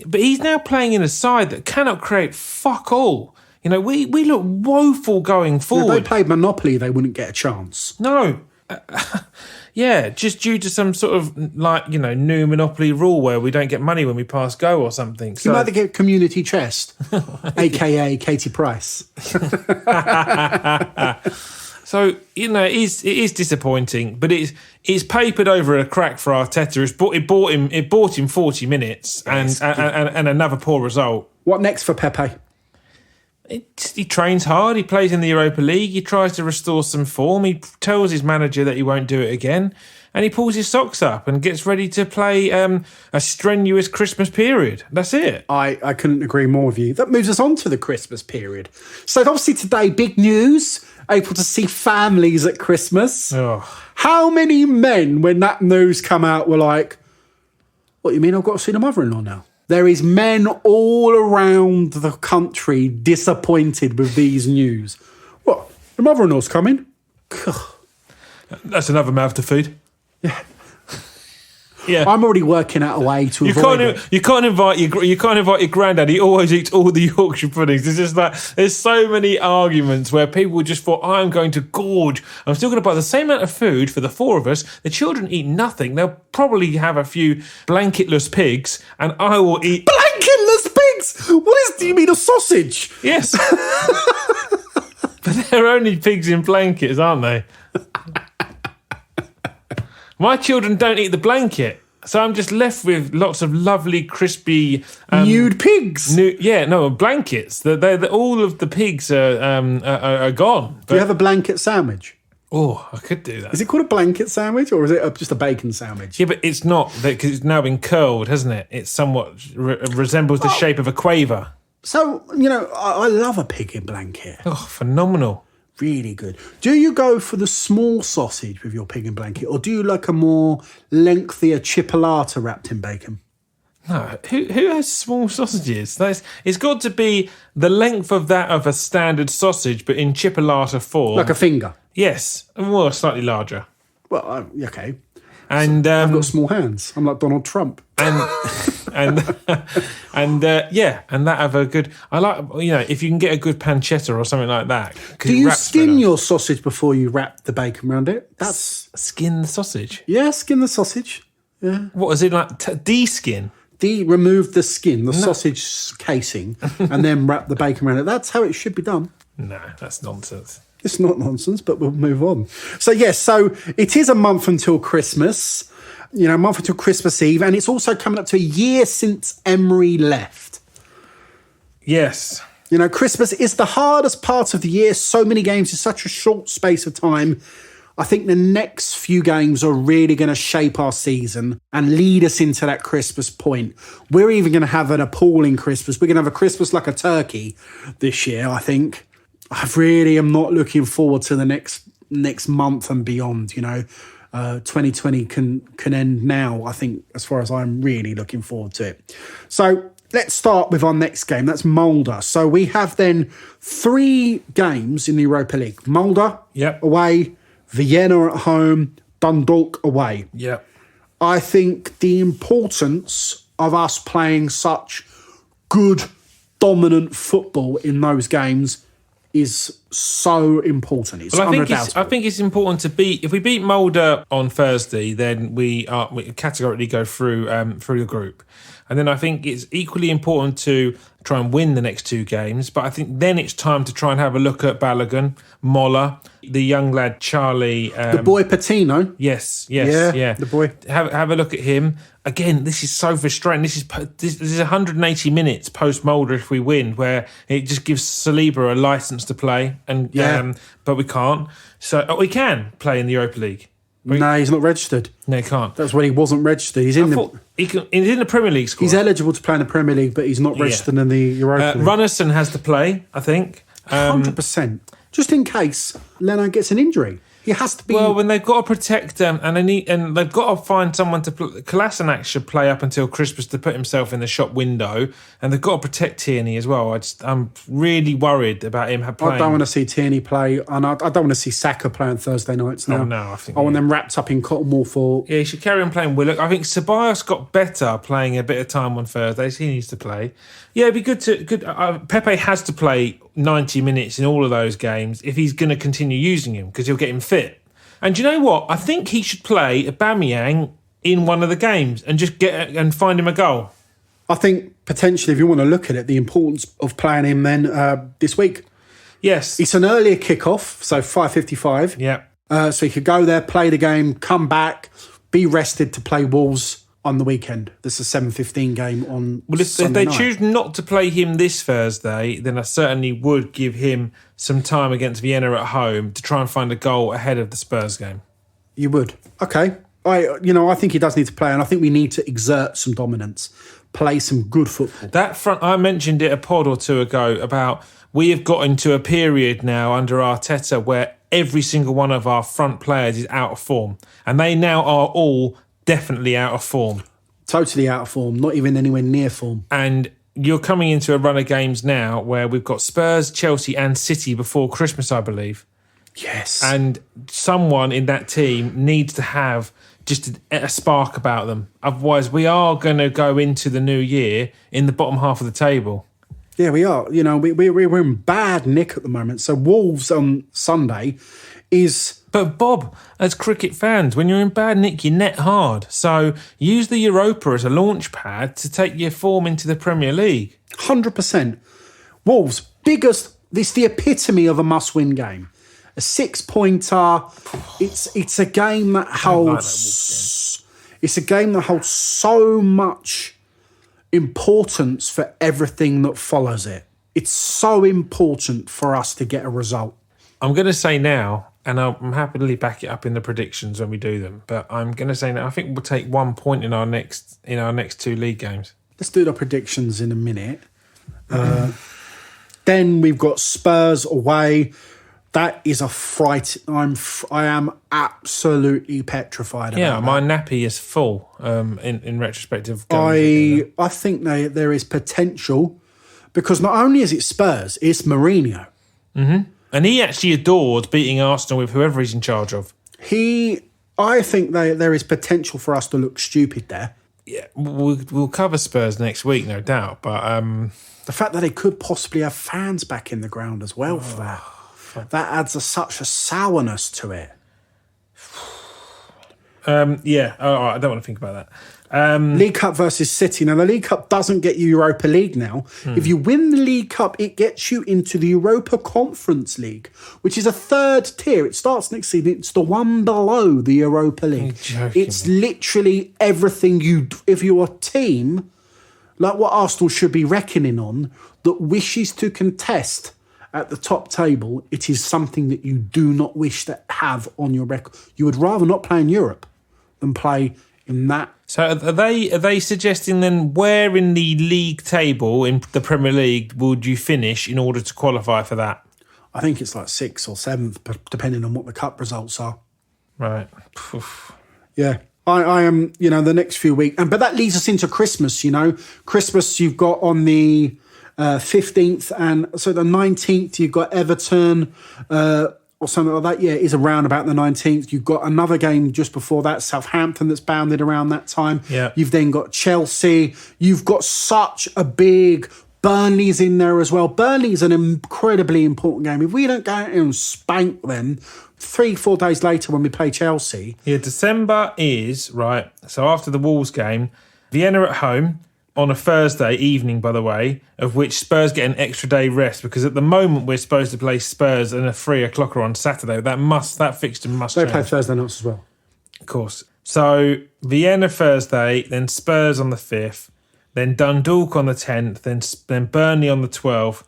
But he's now playing in a side that cannot create fuck all. We look woeful going forward.
If they played Monopoly, they wouldn't get a chance.
No. Just due to some sort of new Monopoly rule where we don't get money when we pass go or something.
You might get community chest, a.k.a. Katie Price.
So, it is disappointing, but it's papered over a crack for Arteta. It bought him 40 minutes and another poor result.
What next for Pepé?
He trains hard. He plays in the Europa League. He tries to restore some form. He tells his manager that he won't do it again. And he pulls his socks up and gets ready to play a strenuous Christmas period. That's it.
I couldn't agree more with you. That moves us on to the Christmas period. So obviously today, big news. Able to see families at Christmas.
Oh.
How many men, when that news come out, were like, what, you mean I've got to see the mother-in-law now? There is men all around the country disappointed with these news. What? The mother-in-law's coming?
That's another mouth to feed. Yeah,
I'm already working out a way to avoid it.
You can't invite your granddad. He always eats all the Yorkshire puddings. It's just like there's so many arguments where people just thought, I'm going to gorge. I'm still going to buy the same amount of food for the four of us. The children eat nothing. They'll probably have a few blanketless pigs, and I will eat
blanketless pigs. Do you mean a sausage?
Yes, but they're only pigs in blankets, aren't they? My children don't eat the blanket, so I'm just left with lots of lovely, crispy...
nude pigs?
Blankets. All of the pigs are gone.
Do you have a blanket sandwich?
Oh, I could do that.
Is it called a blanket sandwich, or is it just a bacon sandwich?
Yeah, but it's not, because it's now been curled, hasn't it? It somewhat resembles the shape of a quaver.
So, I love a pig in blanket.
Oh, phenomenal.
Really good. Do you go for the small sausage with your pig in blanket, or do you like a more lengthier chipolata wrapped in bacon?
No, who has small sausages? It's got to be the length of that of a standard sausage, but in chipolata form.
Like a finger?
Yes, well, slightly larger.
Well, okay.
And
I've got small hands. I'm like Donald Trump.
And that have a good. I like, if you can get a good pancetta or something like that.
Do you skin your sausage before you wrap the bacon around it? That's
skin the sausage.
Yeah, skin the sausage. Yeah.
What is it like? De-skin.
Remove the skin, the sausage casing, and then wrap the bacon around it. That's how it should be done.
No, that's nonsense.
It's not nonsense, but we'll move on. So, so it is a month until Christmas, a month until Christmas Eve, and it's also coming up to a year since Emery left.
Yes.
Christmas is the hardest part of the year. So many games in such a short space of time. I think the next few games are really going to shape our season and lead us into that Christmas point. We're even going to have an appalling Christmas. We're going to have a Christmas like a turkey this year, I think. I really am not looking forward to the next month and beyond. 2020 can end now, I think, as far as I'm really looking forward to it. So let's start with our next game. That's Molde. So we have then 3 games in the Europa League. Molde away, Vienna at home, Dundalk away.
Yep.
I think the importance of us playing such good, dominant football in those games is so important. It's unredoubtable.
I think it's important to beat. If we beat Molde on Thursday, then we categorically go through the group. And then I think it's equally important to try and win the next two games. But I think then it's time to try and have a look at Balogun, Moller, the young lad Charlie.
The boy Patino.
Yes,
yeah. The boy.
Have a look at him. Again, this is so frustrating. This is 180 minutes post Molde if we win, where it just gives Saliba a licence to play, and but we can't. So we can play in the Europa League.
No, he's not registered.
No, he can't.
That's when he wasn't registered. He's in
the Premier League squad.
He's eligible to play in the Premier League, but he's not registered in the Europa League.
Runnerson has to play, I think.
100%. Just in case Leno gets an injury. He has to be.
Well, when they've got to protect them, and they've got to find someone to. Kolasinac should play up until Christmas to put himself in the shop window, and they've got to protect Tierney as well. I'm really worried about him playing.
I don't want to see Tierney play, and I don't want to see Saka play on Thursday nights now.
Oh, no,
I want them wrapped up in cotton wool for.
Yeah, he should carry on playing Willock. I think Ceballos got better playing a bit of time on Thursdays. He needs to play. Yeah, it'd be good to. Pepé has to play 90 minutes in all of those games if he's going to continue using him, because he'll get him fit. And do you know what? I think he should play Aubameyang in one of the games and just and find him a goal.
I think potentially, if you want to look at it, the importance of playing him then this week.
Yes.
It's an earlier kickoff, so 5:55.
Yeah.
So he could go there, play the game, come back, be rested to play Wolves on the weekend. This is a 7:15 game on Sunday
they
night.
choose not to play him this Thursday, then I certainly would give him some time against Vienna at home to try and find a goal ahead of the Spurs game.
You would. Okay. I think he does need to play, and I think we need to exert some dominance, play some good football.
That front, I mentioned it a pod or two ago about we have got into a period now under Arteta where every single one of our front players is out of form, and they now are all definitely out of form.
Totally out of form, not even anywhere near form.
And you're coming into a run of games now where we've got Spurs, Chelsea and City before Christmas, I believe.
Yes.
And someone in that team needs to have just a spark about them. Otherwise, we are going to go into the new year in the bottom half of the table.
Yeah, we are. You know, we're in bad nick at the moment. So Wolves on Sunday is...
But Bob, as cricket fans, when you're in bad nick, you net hard. So use the Europa as a launch pad to take your form into the Premier League.
100%. Wolves, biggest... It's the epitome of a must-win game. A 6-pointer. It's a game that holds... It's a game that holds so much importance for everything that follows it. It's so important for us to get a result.
I'm going to say now, and I'm happily back it up in the predictions when we do them, but I'm going to say now, I think we'll take 1 point in our next two league games.
Let's do the predictions in a minute. Then we've got Spurs away. That is a fright. I am absolutely petrified about
that. Yeah, my
that.
nappy is full in retrospective.
I think there is potential, because not only is it Spurs, it's Mourinho.
Mm-hmm. And he actually adored beating Arsenal with whoever he's in charge of.
I think there is potential for us to look stupid there.
Yeah, we'll cover Spurs next week, no doubt. But
the fact that they could possibly have fans back in the ground as well for that adds such a sourness to it.
I don't want to think about that.
League Cup versus City. Now, the League Cup doesn't get you Europa League now. If you win the League Cup, it gets you into the Europa Conference League, which is a third tier. It starts next season. It's the one below the Europa League. It's literally everything if you're a team, like what Arsenal should be reckoning on, that wishes to contest at the top table, it is something that you do not wish to have on your record. You would rather not play in Europe than play in that.
So are they suggesting then where in the league table in the Premier League would you finish in order to qualify for that?
I think it's like 6th or 7th, depending on what the cup results are.
Right.
Yeah. I am, the next few weeks. But that leads us into Christmas, Christmas you've got on the 15th, and so the 19th you've got Everton, or something like that. Yeah, it is around about the 19th. You've got another game just before that, Southampton, that's bounded around that time.
Yeah.
You've then got Chelsea. You've got such a big Burnley's in there as well. Burnley's an incredibly important game. If we don't go out and spank them 3-4 days later when we play Chelsea.
Yeah, December is, right, so after the Wolves game, Vienna at home on a Thursday evening, by the way, of which Spurs get an extra day rest, because at the moment we're supposed to play Spurs and a 3 o'clocker on Saturday. That fixture must change.
They play Thursday nights as well.
Of course. So Vienna Thursday, then Spurs on the 5th, then Dundalk on the 10th, then Burnley on the 12th,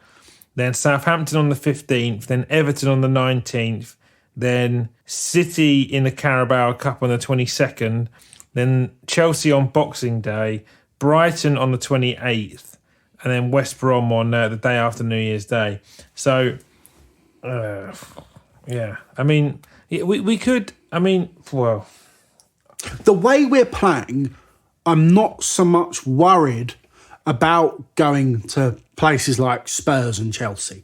then Southampton on the 15th, then Everton on the 19th, then City in the Carabao Cup on the 22nd, then Chelsea on Boxing Day, Brighton on the 28th, and then West Brom on the day after New Year's Day. So, yeah, I mean, we could, I mean, well...
The way we're playing, I'm not so much worried about going to places like Spurs and Chelsea.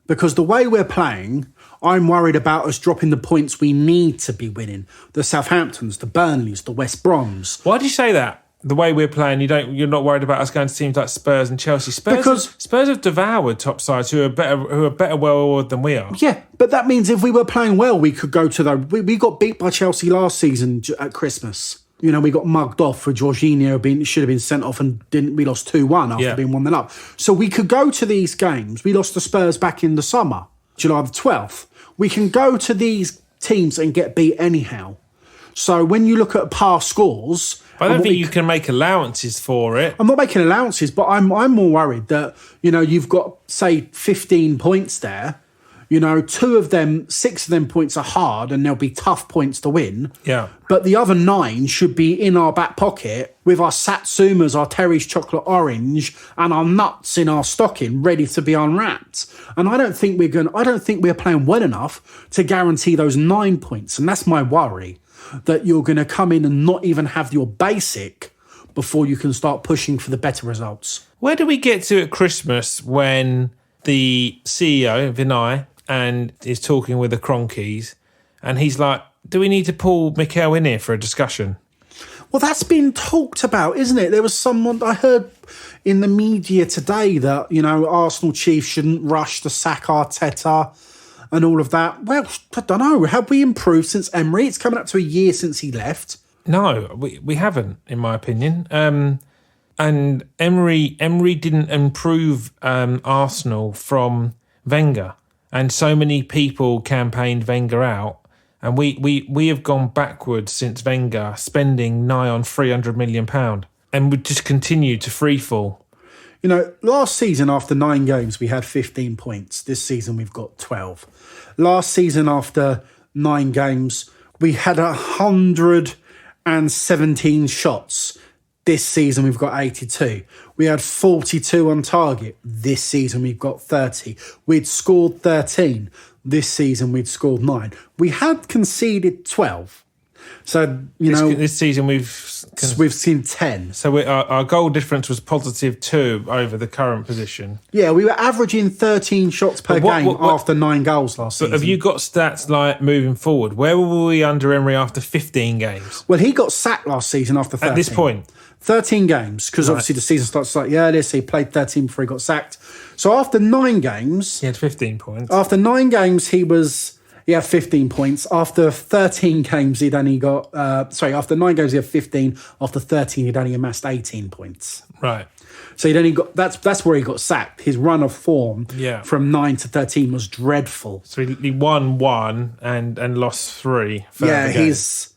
Because the way we're playing, I'm worried about us dropping the points we need to be winning. The Southamptons, the Burnleys, the West Broms.
Why do you say that? The way we're playing, you're not worried about us going to teams like Spurs and Chelsea. Spurs have devoured top sides who are better well-ordered than we are.
Yeah, but that means if we were playing well, we could go to the... We got beat by Chelsea last season at Christmas. You know, we got mugged off for Jorginho should have been sent off and we lost 2-1 after being 1-0 up. So we could go to these games. We lost to Spurs back in the summer, July the 12th. We can go to these teams and get beat anyhow. So when you look at past scores...
I don't think you can make allowances for it.
I'm not making allowances, but I'm more worried that, you know, you've got, say, 15 points there. You know, 6 of them points are hard and they'll be tough points to win.
Yeah.
But the other 9 should be in our back pocket with our Satsumas, our Terry's Chocolate Orange, and our nuts in our stocking ready to be unwrapped. And I don't think we're playing well enough to guarantee those 9 points. And that's my worry, that you're going to come in and not even have your basic before you can start pushing for the better results.
Where do we get to at Christmas when the CEO, Vinay, and is talking with the Cronkies, and he's like, do we need to pull Mikel in here for a discussion?
Well, that's been talked about, isn't it? There was someone I heard in the media today that, you know, Arsenal chief shouldn't rush to sack Arteta and all of that. Well, I don't know. Have we improved since Emery? It's coming up to a year since he left.
No, we haven't, in my opinion. And Emery didn't improve Arsenal from Wenger. And so many people campaigned Wenger out. And we have gone backwards since Wenger, spending nigh on £300 million. And we just continue to free fall.
You know, last season after 9 games, we had 15 points. This season, we've got 12. Last season after 9 games, we had 117 shots. This season, we've got 82. We had 42 on target. This season, we've got 30. We'd scored 13. This season, we'd scored 9. We had conceded 12. So,
this season we've
seen 10.
So our goal difference was positive 2 over the current position.
Yeah, we were averaging 13 shots per game after 9 goals last season.
But have you got stats like moving forward? Where were we under Emery after 15 games?
Well, he got sacked last season after 13.
At this point?
13 games, because obviously the season starts slightly earlier, so he played 13 before he got sacked. So after 9 games...
He had 15 points.
After 9 games, he had 15 points. After 13 games, he'd only got... after 9 games, he had 15. After 13, he'd only amassed 18 points.
Right.
So he'd only got... That's where he got sacked. His run of form from 9 to 13 was dreadful.
So he won 1 and lost 3.
Yeah, he's...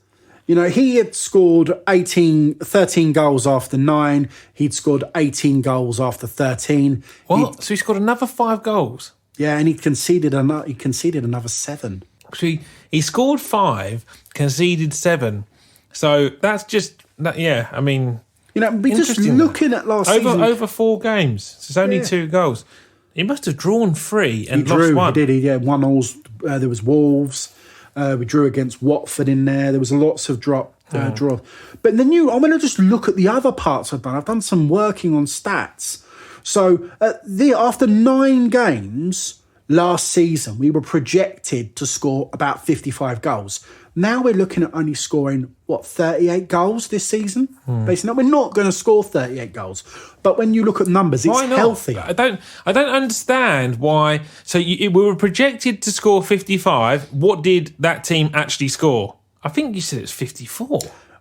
You know, he had scored 13 goals after 9. He'd scored 18 goals after 13.
What? So he scored another 5 goals?
Yeah, and he conceded another 7.
So he scored 5, conceded 7. So that's just... Yeah, I mean...
You know, we're just looking at last season...
Over 4 games. So it's only 2 goals. He must have drawn 3 and lost 1.
He did. He had 1 all. There was Wolves. We drew against Watford in there. There was lots of draw. But then I'm going to just look at the other parts I've done. I've done some working on stats. So after 9 games, last season, we were projected to score about 55 goals. Now we're looking at only scoring, 38 goals this season? Basically, we're not going to score 38 goals. But when you look at numbers, it's healthy.
I don't understand why. So we were projected to score 55. What did that team actually score? I think you said it was 54.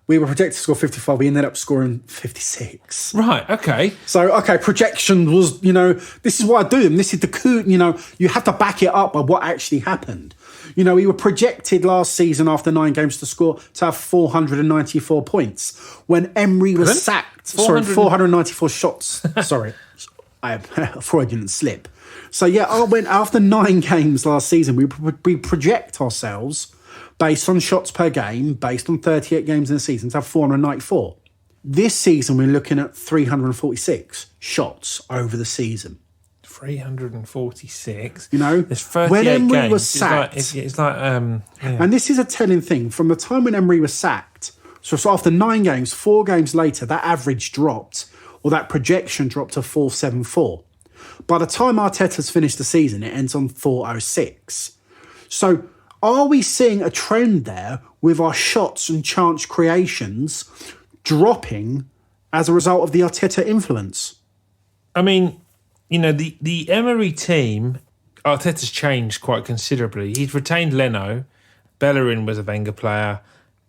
We were projected to score 55. We ended up scoring 56.
Right, okay.
So, projection was, this is what I do. And this is the coup, you have to back it up by what actually happened. We were projected last season after 9 games to have 494 points. When Emery was sacked, 494 shots. Sorry, I have a Freudian slip. So, after 9 games last season, we project ourselves based on shots per game, based on 38 games in the season, to have 494. This season, we're looking at 346 shots over the season.
346.
There's 38
when Emery
games. Was sacked.
It's like
And this is a telling thing. From the time when Emery was sacked, so after 9 games, 4 games later, that average dropped, or that projection dropped to 474. By the time Arteta's finished the season, it ends on 406. So, are we seeing a trend there with our shots and chance creations dropping as a result of the Arteta influence?
I mean, the Emery team, Arteta's changed quite considerably. He's retained Leno. Bellerin was a Wenger player.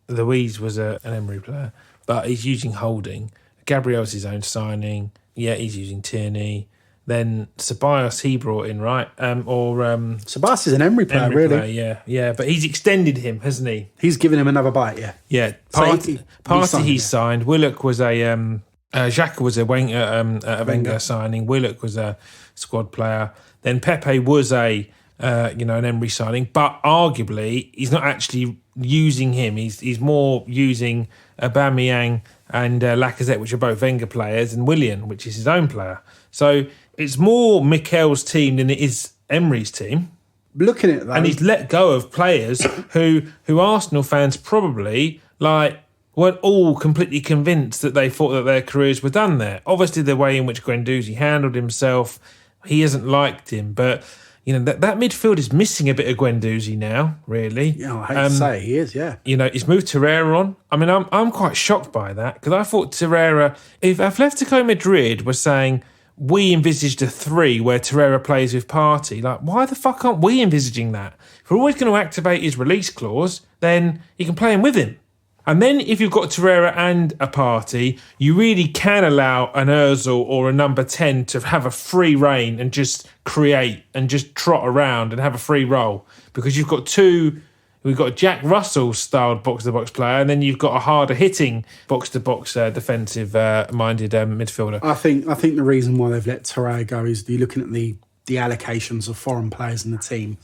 Louise was an Emery player. But he's using Holding. Gabriel's his own signing. Yeah, he's using Tierney. Then Ceballos he brought in, right?
Ceballos is an Emery player, really.
Yeah. But he's extended him, hasn't he?
He's given him another bite, yeah.
Yeah. Partey he signed. Willock was a... Xhaka was a Wenger signing. Willock was a squad player. Then Pepé was an Emery signing. But arguably, he's not actually using him. He's more using Aubameyang and Lacazette, which are both Wenger players, and Willian, which is his own player. So it's more Mikel's team than it is Emery's team.
Looking at that,
and he's let go of players who Arsenal fans probably weren't all completely convinced that they thought that their careers were done there. Obviously, the way in which Guendouzi handled himself, he hasn't liked him, but that midfield is missing a bit of Guendouzi now. Really,
yeah, I hate to say he is. Yeah,
he's moved Torreira on. I mean, I'm quite shocked by that because I thought Torreira, if Atletico Madrid was saying, we envisaged a 3 where Torreira plays with Partey. Why the fuck aren't we envisaging that? If we're always going to activate his release clause, then you can play him with him. And then if you've got Torreira and a Partey, you really can allow an Ozil or a number 10 to have a free reign and just create and just trot around and have a free role. Because you've got we've got a Jack Russell-styled box-to-box player, and then you've got a harder-hitting box-to-box defensive-minded midfielder.
I think the reason why they've let Torreira go is you're looking at the allocations of foreign players in the team,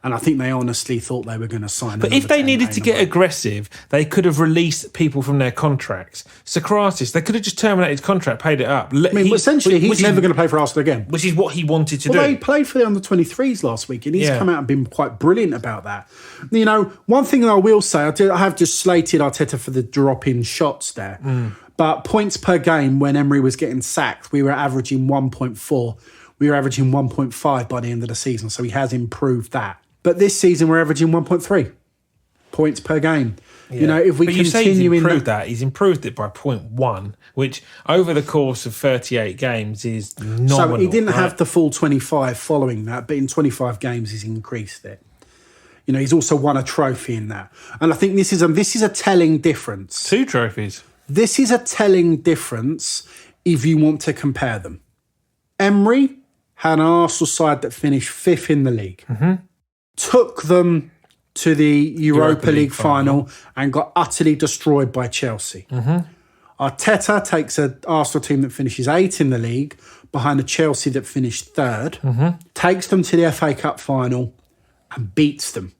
and I think they honestly thought they were going to sign.
But if they needed to get aggressive, they could have released people from their contracts. Socrates, they could have just terminated his contract, paid it up.
Essentially, he's never going to play for Arsenal again.
Which is what he wanted to do.
Well, he played for the under-23s last week, and he's come out and been quite brilliant about that. One thing that I will say, I have just slated Arteta for the drop-in shots there. But points per game when Emery was getting sacked, we were averaging 1.4. We were averaging 1.5 by the end of the season, so he has improved that. But this season, we're averaging 1.3 points per game.
Yeah.
If we continue
he's improved that, he's improved it by 0.1, which over the course of 38 games is nominal.
So he didn't have the full 25 following that, but in 25 games, he's increased it. He's also won a trophy in that. And I think this is a telling difference.
2 trophies.
This is a telling difference if you want to compare them. Emery had an Arsenal side that finished 5th in the league. Mm-hmm. Took them to the Europa League final and got utterly destroyed by Chelsea. Mm-hmm. Arteta takes an Arsenal team that finishes 8th in the league behind a Chelsea that finished 3rd, takes them to the FA Cup final and beats them.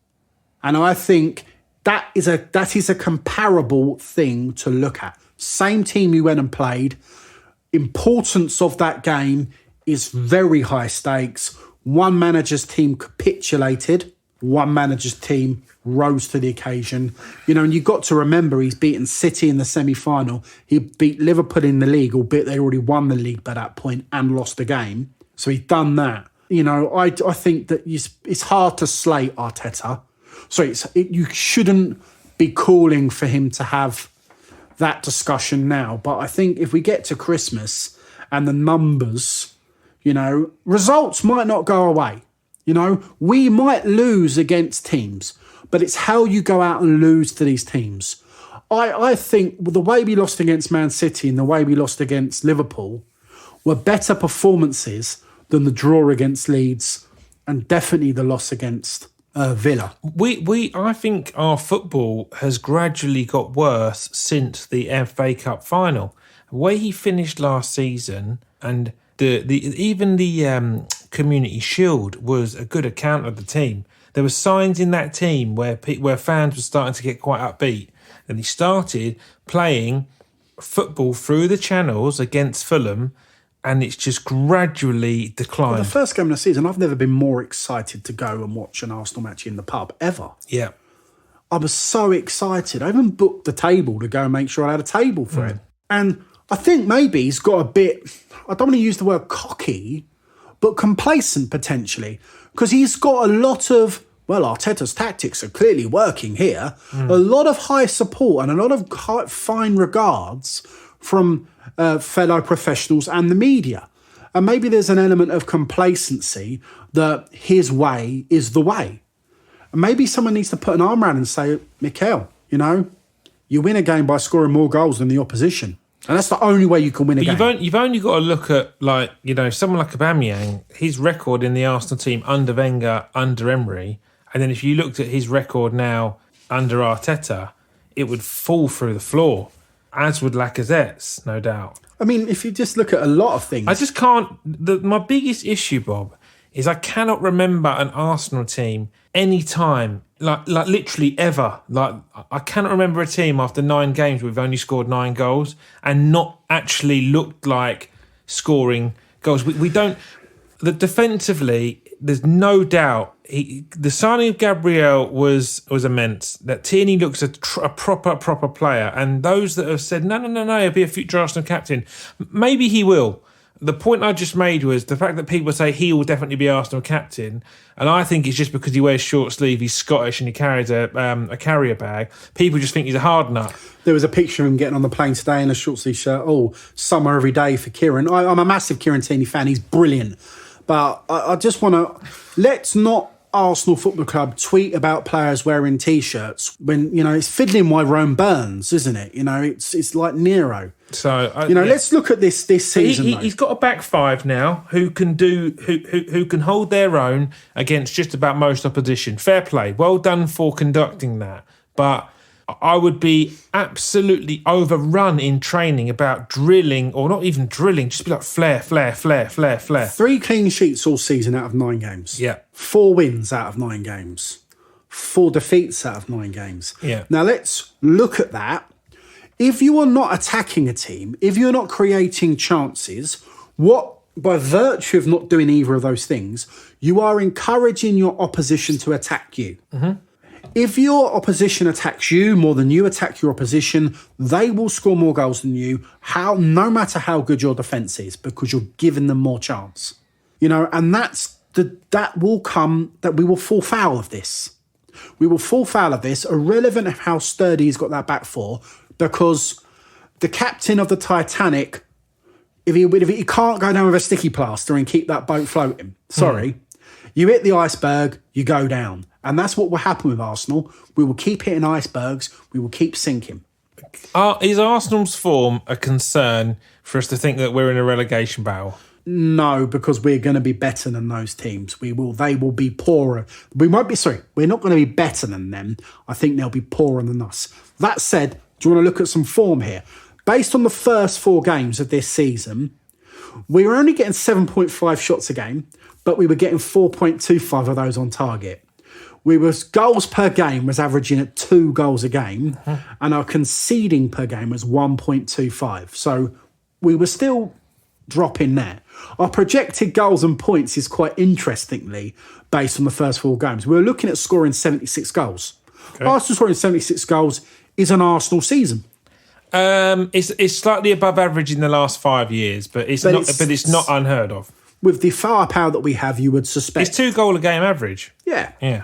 And I think that is a comparable thing to look at. Same team you went and played. Importance of that game is very high stakes. One manager's team capitulated. One manager's team rose to the occasion. And you've got to remember he's beaten City in the semi-final. He beat Liverpool in the league, albeit they already won the league by that point and lost the game. So he's done that. I think that it's hard to slate Arteta. Sorry, you shouldn't be calling for him to have that discussion now. But I think if we get to Christmas and the numbers, results might not go away. We might lose against teams, but it's how you go out and lose to these teams. I think the way we lost against Man City and the way we lost against Liverpool were better performances than the draw against Leeds and definitely the loss against Villa.
I think our football has gradually got worse since the FA Cup final. The way he finished last season and even the Community Shield was a good account of the team. There were signs in that team where fans were starting to get quite upbeat. And he started playing football through the channels against Fulham, and it's just gradually declined.
Well, the first game of the season, I've never been more excited to go and watch an Arsenal match in the pub, ever.
Yeah.
I was so excited. I even booked the table to go and make sure I had a table for him. And I think maybe he's got a bit, I don't want to use the word cocky, but complacent potentially, because he's got a lot of, Arteta's tactics are clearly working here. A lot of high support and a lot of fine regards from fellow professionals and the media. And maybe there's an element of complacency that his way is the way. And maybe someone needs to put an arm around and say, Mikel, you win a game by scoring more goals than the opposition. And that's the only way you can win a game.
You've only got to look at, someone like Aubameyang, his record in the Arsenal team under Wenger, under Emery. And then if you looked at his record now under Arteta, it would fall through the floor, as would Lacazette's, no doubt.
I mean, if you just look at a lot of things...
I just can't... My biggest issue, Bob, is I cannot remember an Arsenal team any time, like literally ever. I cannot remember a team after 9 games we've only scored 9 goals and not actually looked like scoring goals. We don't... Defensively, there's no doubt the signing of Gabriel was immense. That Tierney looks a proper player, and those that have said no, he'll be a future Arsenal captain, maybe he will. The point I just made was the fact that people say he will definitely be Arsenal captain, and I think it's just because he wears short sleeve, he's Scottish, and he carries a carrier bag. People just think he's a hard nut. There
was a picture of him getting on the plane today in a short sleeve shirt. Oh, summer every day for Kieran. I'm a massive Kieran Tierney fan. He's brilliant. But I just want to... Let's not Arsenal Football Club tweet about players wearing T-shirts when, it's fiddling my Rome Burns, isn't it? It's like Nero.
So
let's look at this season.
He's got a back five now who can who can hold their own against just about most opposition. Fair play. Well done for conducting that. But I would be absolutely overrun in training about drilling, or not even drilling, just be like flair.
3 clean sheets all season out of 9 games.
Yeah.
4 wins out of 9 games. 4 defeats out of 9 games.
Yeah.
Now let's look at that. If you are not attacking a team, if you're not creating chances, by virtue of not doing either of those things, you are encouraging your opposition to attack you. Mm-hmm. If your opposition attacks you more than you attack your opposition, they will score more goals than you, no matter how good your defence is, because you're giving them more chance. And that will come, that we will fall foul of this. We will fall foul of this, irrelevant of how sturdy he's got that back four, because the captain of the Titanic, if he can't go down with a sticky plaster and keep that boat floating, you hit the iceberg, you go down. And that's what will happen with Arsenal. We will keep hitting icebergs. We will keep sinking.
Is Arsenal's form a concern for us to think that we're in a relegation battle?
No, because we're going to be better than those teams. They will be poorer. We're not going to be better than them. I think they'll be poorer than us. That said, do you want to look at some form here? Based on the first 4 games of this season, we were only getting 7.5 shots a game, but we were getting 4.25 of those on target. Goals per game was averaging at 2 goals a game, and our conceding per game was 1.25. So we were still dropping there. Our projected goals and points is quite interestingly based on the first 4 games. We were looking at scoring 76 goals. Okay. Arsenal scoring 76 goals is an Arsenal season.
It's slightly above average in the last 5 years, but it's not unheard of.
with the firepower that we have, you would suspect.
It's 2 goal a game average.
Yeah.
Yeah.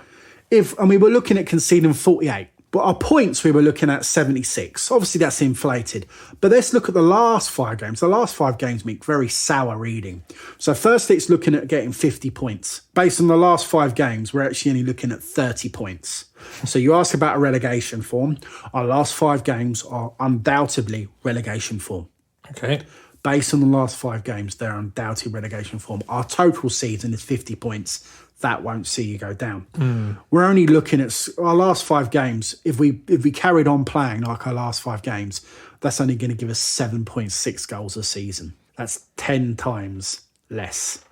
And we were looking at conceding 48, but our points we were looking at 76. Obviously, that's inflated. But let's look at the last 5 games. The last 5 games make very sour reading. So firstly, it's looking at getting 50 points. Based on the last 5 games, we're actually only looking at 30 points. So you ask about a relegation form. Our last 5 games are undoubtedly relegation form.
Okay.
Based on the last 5 games, they're undoubtedly relegation form. Our total season is 50 points. That won't see you go down. We're only looking at our last 5 games. If we carried on playing like our last 5 games, that's only going to give us 7.6 goals a season. That's 10 times less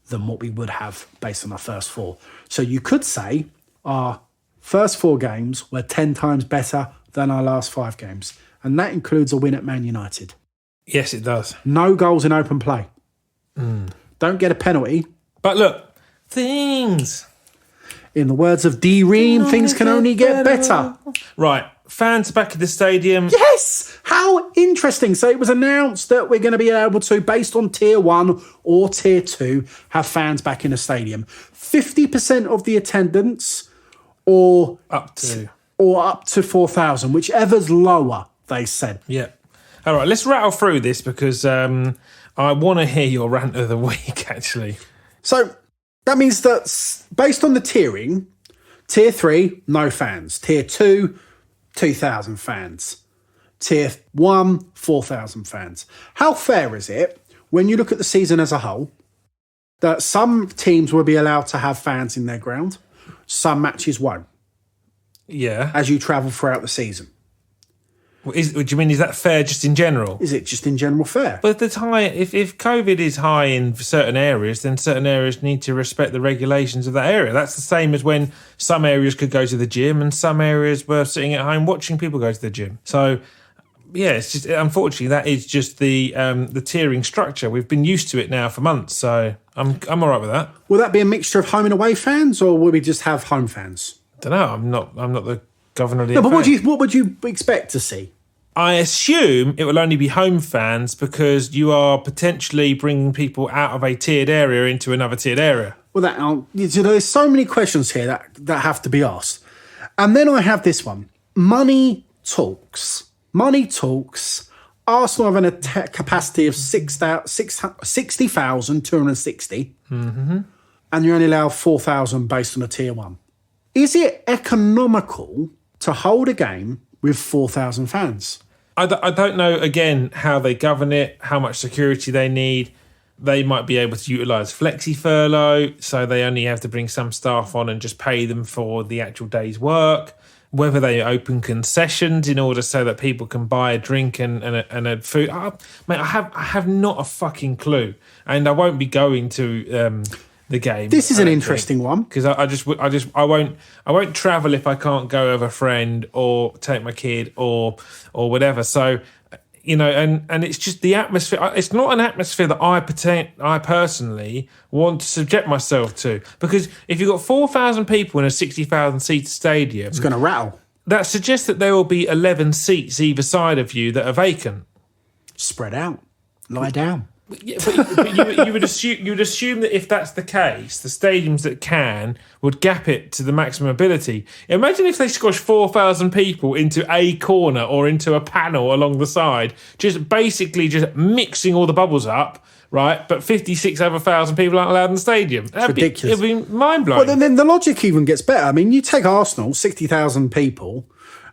than what we would have based on our first 4. So you could say our first 4 games were 10 times better than our last 5 games. And that includes a win at Man United.
Yes, it does.
No goals in open play. Don't get a penalty.
But look, things.
In the words of D. Ream, things can only get better.
Right. Fans back at the stadium.
Yes! How interesting. So it was announced that we're going to be able to, based on tier 1 or tier 2, have fans back in the stadium. 50% of the attendance or
Up to
4,000, whichever's lower, they said.
Yeah. All right, let's rattle through this because I want to hear your rant of the week, actually.
So that means that based on the tiering, tier 3, no fans. Tier 2, 2,000 fans. Tier 1, 4,000 fans. How fair is it, when you look at the season as a whole, that some teams will be allowed to have fans in their ground, some matches won't,
Yeah.
as you travel throughout the season?
Do you mean, is that fair just in general?
Is it just in general fair?
But if COVID is high in certain areas, then certain areas need to respect the regulations of that area. That's the same as when some areas could go to the gym and some areas were sitting at home watching people go to the gym. So, yeah, it's just, unfortunately, that is just the tiering structure. We've been used to it now for months, so I'm all right with that.
Will that be a mixture of home and away fans, or will we just have home fans?
I don't know. I'm not the governor of the
No, but
FA.
what would you expect to see?
I assume it will only be home fans because you are potentially bringing people out of a tiered area into another tiered area.
Well, there's so many questions here that have to be asked. And then I have this one. Money talks. Money talks. Arsenal have a capacity of 60,260. And you only allow 4,000 based on a tier 1. Is it economical to hold a game with 4,000 fans?
I don't know, again, how they govern it, how much security they need. They might be able to utilise flexi furlough, so they only have to bring some staff on and just pay them for the actual day's work. Whether they open concessions in order so that people can buy a drink and a food. Mate, I have not a fucking clue. And I won't be going to the game.
This is an interesting one.
Because I won't travel if I can't go with a friend or take my kid or whatever. So, and it's just the atmosphere. It's not an atmosphere that I personally want to subject myself to. Because if you've got 4,000 people in a 60,000 seat stadium,
It's going to rattle.
that suggests that there will be 11 seats either side of you that are vacant.
Spread out. Lie down.
Yeah, but you would assume that if that's the case, the stadiums that can would gap it to the maximum ability. Imagine if they squash 4,000 people into a corner or into a panel along the side, just mixing all the bubbles up, right? But 56 other 1,000 people aren't allowed in the stadium. That'd
ridiculous.
It'd be mind blowing.
Well, then the logic even gets better. I mean, you take Arsenal, 60,000 people,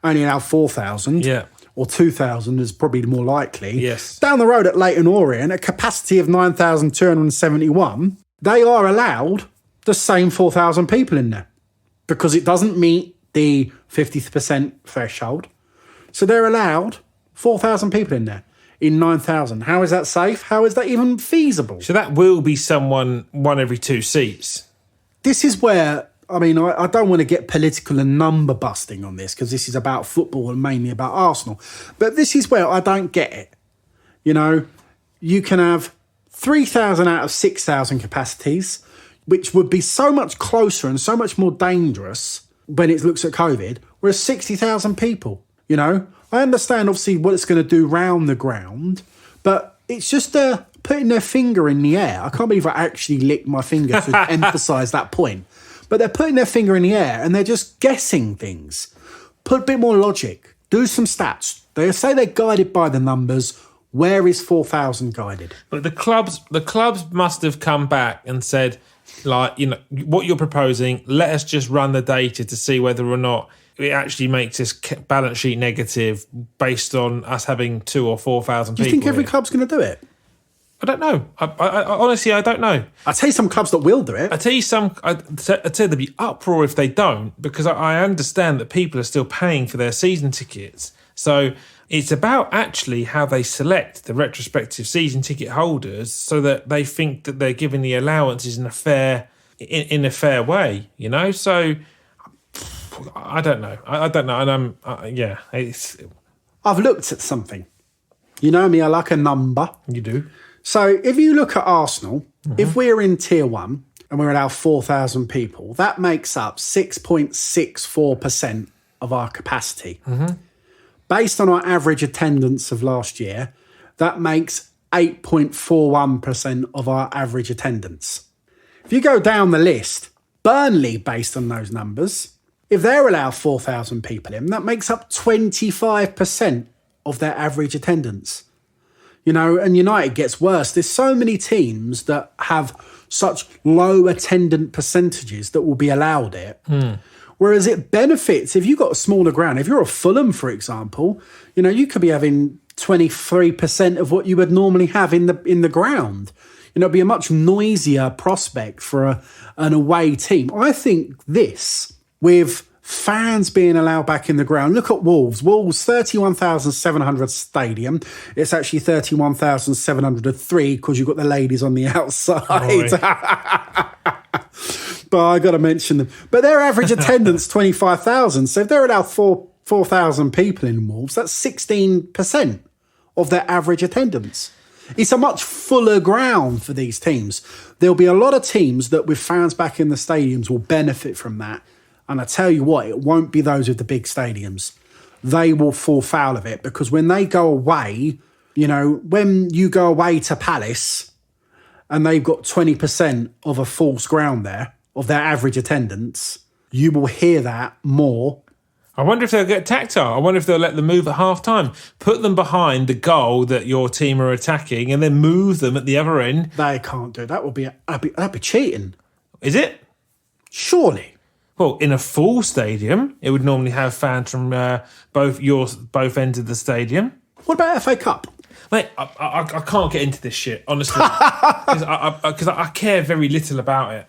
only allow 4,000.
Yeah.
Or 2,000 is probably more likely.
Yes.
Down the road at Leyton Orient, a capacity of 9,271, they are allowed the same 4,000 people in there because it doesn't meet the 50% threshold. So they're allowed 4,000 people in there in 9,000. How is that safe? How is that even feasible?
So that will be one every 2 seats.
This is where, I mean, I don't want to get political and number busting on this because this is about football and mainly about Arsenal. But this is where I don't get it. You can have 3,000 out of 6,000 capacities, which would be so much closer and so much more dangerous when it looks at COVID, whereas 60,000 people, I understand obviously what it's going to do round the ground, but It's just putting their finger in the air. I can't believe I actually licked my finger to emphasise that point. But they're putting their finger in the air and they're just guessing things. Put a bit more logic. Do some stats. They say they're guided by the numbers. Where is 4,000 guided?
But the clubs must have come back and said, like, you know, what you're proposing, let us just run the data to see whether or not it actually makes this balance sheet negative based on us having 2,000 or 4,000 people.
Do you think every club's going to do it?
I don't know. I honestly, I don't know.
I'll tell you some clubs that will do it.
I'd say there'd be uproar if they don't, because I understand that people are still paying for their season tickets. So it's about actually how they select the retrospective season ticket holders so that they think that they're giving the allowances in a fair way, you know? So I don't know. I don't know. And
I've looked at something. You know me, I like a number.
You do.
So if you look at Arsenal, if we're in tier 1 and we're allowed 4,000 people, that makes up 6.64% of our capacity. Based on our average attendance of last year, that makes 8.41% of our average attendance. If you go down the list, Burnley, based on those numbers, if they're allowed 4,000 people in, that makes up 25% of their average attendance. You know, and United gets worse. There's so many teams that have such low attendant percentages that will be allowed it. Whereas it benefits if you've got a smaller ground. If you're a Fulham, for example, you know, you could be having 23% of what you would normally have in the ground. You know, it'd be a much noisier prospect for an away team. I think this, with fans being allowed back in the ground. Look at Wolves. Wolves, 31,700 stadium. It's actually 31,703 because you've got the ladies on the outside. But I got to mention them. But their average attendance, 25,000. So if they're allowed 4,000 people in Wolves, that's 16% of their average attendance. It's a much fuller ground for these teams. There'll be a lot of teams that with fans back in the stadiums will benefit from that. And I tell you what, it won't be those with the big stadiums. They will fall foul of it because when they go away, you know, when you go away to Palace and they've got 20% of a false ground there, of their average attendance, you will hear that more.
I wonder if they'll get tactile. I wonder if they'll let them move at half time. Put them behind the goal that your team are attacking and then move them at the other end.
They can't do it. That'd be cheating.
Is it?
Surely.
Well, in a full stadium, it would normally have fans from both ends of the stadium.
What about FA Cup?
Mate, I can't get into this shit, honestly, because I care very little about it.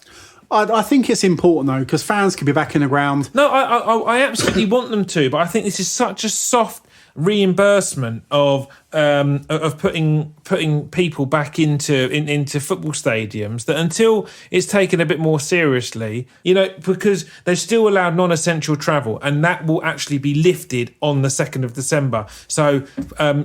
I think it's important, though, because fans can be back in the ground.
No, I absolutely want them to, but I think this is such a soft reimbursement of putting people back into football stadiums that until it's taken a bit more seriously, you know, because they're still allowed non-essential travel and that will actually be lifted on the 2nd of December. So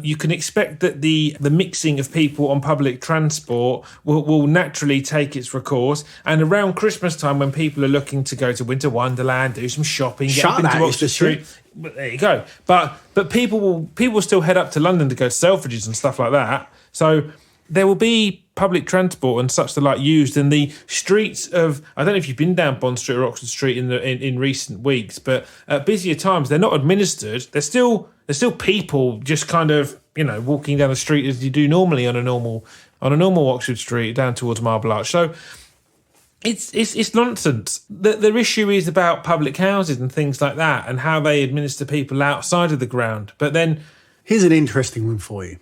you can expect that the mixing of people on public transport will naturally take its course, and around Christmas time when people are looking to go to Winter Wonderland, do some shopping, get up into Oxford Street. But there you go. But people will still head up to London to go to Selfridges and stuff like that. So there will be public transport and such the like used in the streets of. I don't know if you've been down Bond Street or Oxford Street in recent weeks, but at busier times they're not administered. There's still people just kind of, you know, walking down the street as you do normally on a normal Oxford Street down towards Marble Arch. So. It's nonsense. The issue is about public houses and things like that and how they administer people outside of the ground. But then...
Here's an interesting one for you.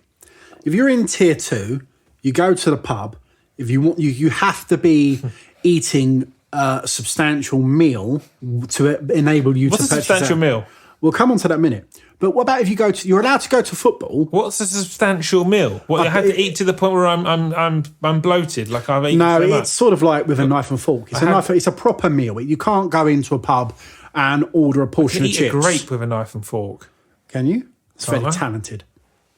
If you're in tier 2, you go to the pub. If you want, you have to be eating a substantial meal to enable you to purchase...
What's a substantial meal?
We'll come on to that in a minute. But what about if you're allowed to go to football?
What's a substantial meal? What, you have to eat to the point where I'm bloated, like I've eaten so much?
No, it's sort of like with a knife and fork. It's a proper meal. You can't go into a pub and order a portion of chips.
You can eat a grape with a knife and fork.
Can you? It's very talented.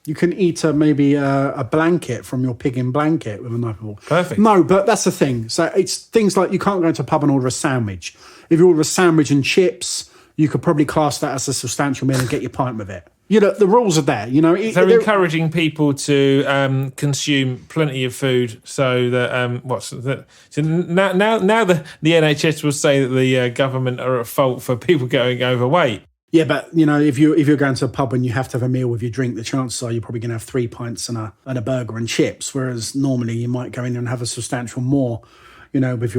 You can eat maybe a blanket from your pig in blanket with a knife and fork.
Perfect.
No, but that's the thing. So it's things like you can't go into a pub and order a sandwich. If you order a sandwich and chips, you could probably class that as a substantial meal and get your pint with it. the rules are there.
They're encouraging people to consume plenty of food, so that So now the NHS will say that the government are at fault for people going overweight.
Yeah, but if you're going to a pub and you have to have a meal with your drink, the chances are you're probably going to have 3 pints and a burger and chips, whereas normally you might go in there and have a substantial more, with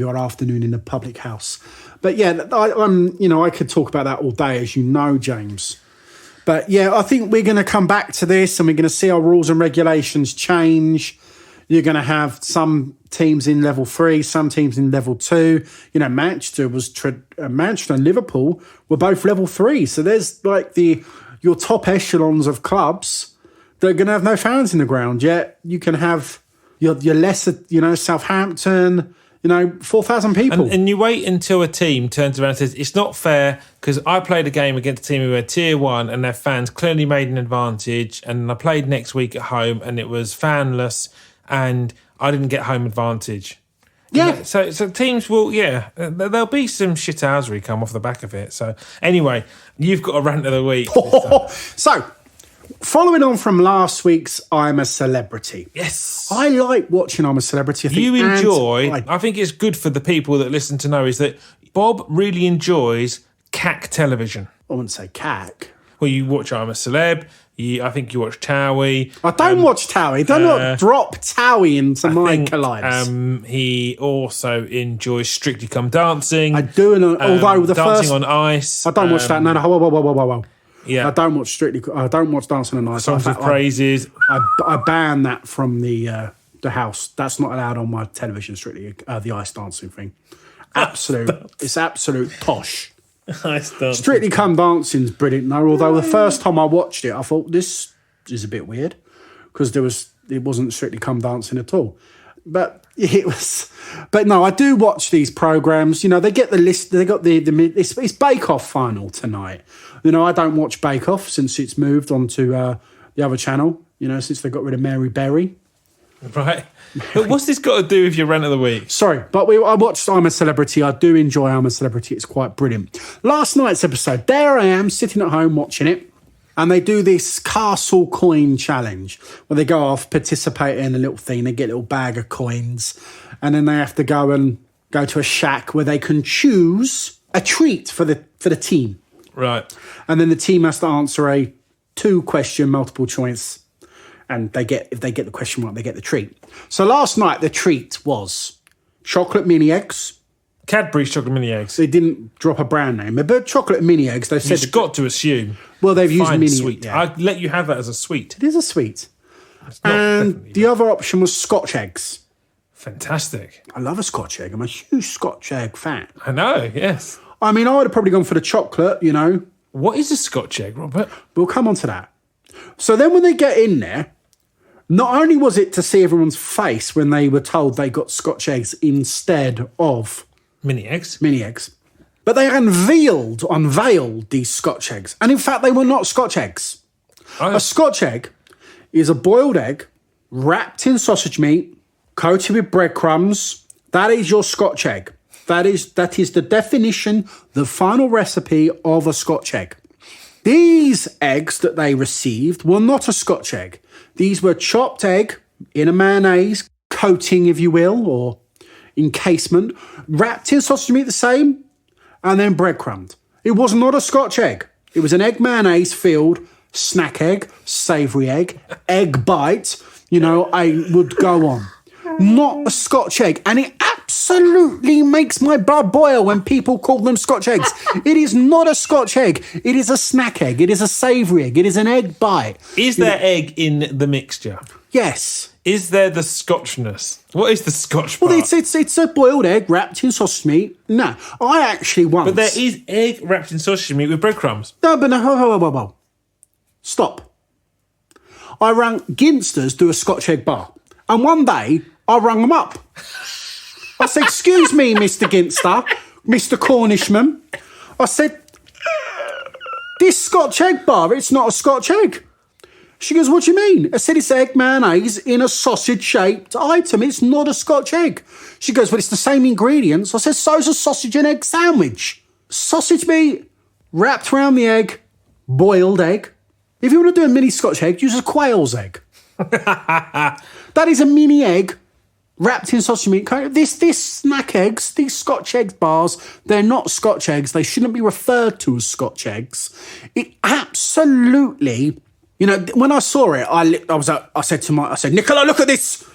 your afternoon in a public house. But yeah, I could talk about that all day, as you know, James. But yeah, I think we're going to come back to this and we're going to see our rules and regulations change. You're going to have some teams in level 3, some teams in level 2. Manchester and Liverpool were both level 3. So there's like your top echelons of clubs that are going to have no fans in the ground. Yet you can have your lesser, Southampton, 4,000 people.
And you wait until a team turns around and says, it's not fair because I played a game against a team who were tier 1 and their fans clearly made an advantage. And I played next week at home and it was fanless and I didn't get home advantage.
Yeah.
So teams will, there'll be some shithousery come off the back of it. So anyway, you've got a rant of the week.
So, following on from last week's I'm a Celebrity.
Yes.
I like watching I'm a Celebrity.
I think it's good for the people that listen to know is that Bob really enjoys CAC television.
I wouldn't say CAC.
Well, you watch I'm a Celeb. I think you watch Towie.
I don't watch Towie. Do not drop Towie into my lives.
He also enjoys Strictly Come Dancing.
I do, although the
Dancing
first...
on Ice.
I don't watch that. No, whoa.
Yeah.
I don't watch Dancing on Ice.
Songs of Praises.
I ban that from the house. That's not allowed on my television, Strictly, the ice dancing thing. It's absolute tosh. Strictly Come Dancing's brilliant though, although the first time I watched it I thought this is a bit weird because it wasn't Strictly Come Dancing at all, but no, I do watch these programs. They get the list, they got it's Bake Off final tonight. I don't watch Bake Off since it's moved onto the other channel, since they got rid of Mary Berry.
Right. But what's this got to do with your rant of the week?
Sorry, but I watched I'm a Celebrity. I do enjoy I'm a Celebrity. It's quite brilliant. Last night's episode, there I am sitting at home watching it, and they do this castle coin challenge where they go off, participate in a little thing. They get a little bag of coins, and then they have to go to a shack where they can choose a treat for the team.
Right.
And then the team has to answer a 2-question multiple choice. And if they get the question right, they get the treat. So last night, the treat was chocolate mini eggs.
Cadbury's chocolate mini eggs.
They didn't drop a brand name, but chocolate mini eggs. They've said
you've got to assume.
Well, they've used mini
sweet.
Yeah.
I'd let you have that as a sweet.
It is a sweet. And the other option was Scotch eggs.
Fantastic.
I love a Scotch egg. I'm a huge Scotch egg fan.
I know. Yes.
I mean, I would have probably gone for the chocolate.
What is a Scotch egg, Robert?
We'll come on to that. So then, when they get in there. Not only was it to see everyone's face when they were told they got Scotch eggs instead of
mini eggs,
but they unveiled these Scotch eggs. And in fact, they were not Scotch eggs. A Scotch egg is a boiled egg wrapped in sausage meat, coated with breadcrumbs. That is your Scotch egg. That is the definition, the final recipe of a Scotch egg. These eggs that they received were not a Scotch egg. These were chopped egg in a mayonnaise coating, if you will, or encasement, wrapped in sausage meat the same, and then breadcrumbed. It was not a Scotch egg. It was an egg mayonnaise filled snack egg, savoury egg bite. I would go on. Not a Scotch egg. And it absolutely makes my blood boil when people call them Scotch eggs. It is not a Scotch egg. It is a snack egg. It is a savoury egg. It is an egg bite.
Is there egg in the mixture?
Yes.
Is there the Scotchness? What is the Scotch part?
Well, it's a boiled egg wrapped in sausage meat. No, I actually once...
But there is egg wrapped in sausage meat with breadcrumbs.
No, but no, whoa. Stop. I rang Ginsters do a Scotch egg bar. And one day, I rang them up. I said, excuse me, Mr. Ginster, Mr. Cornishman. I said, this Scotch egg bar, it's not a Scotch egg. She goes, what do you mean? I said, it's egg mayonnaise in a sausage-shaped item. It's not a Scotch egg. She goes, well, it's the same ingredients. I said, so's a sausage and egg sandwich. Sausage meat, wrapped around the egg, boiled egg, If you want to do a mini Scotch egg, use a quail's egg. That is a mini egg wrapped in sausage meat. This snack eggs, these Scotch egg bars, they're not Scotch eggs. They shouldn't be referred to as Scotch eggs. It absolutely, when I saw it, I said, Nicola, look at this.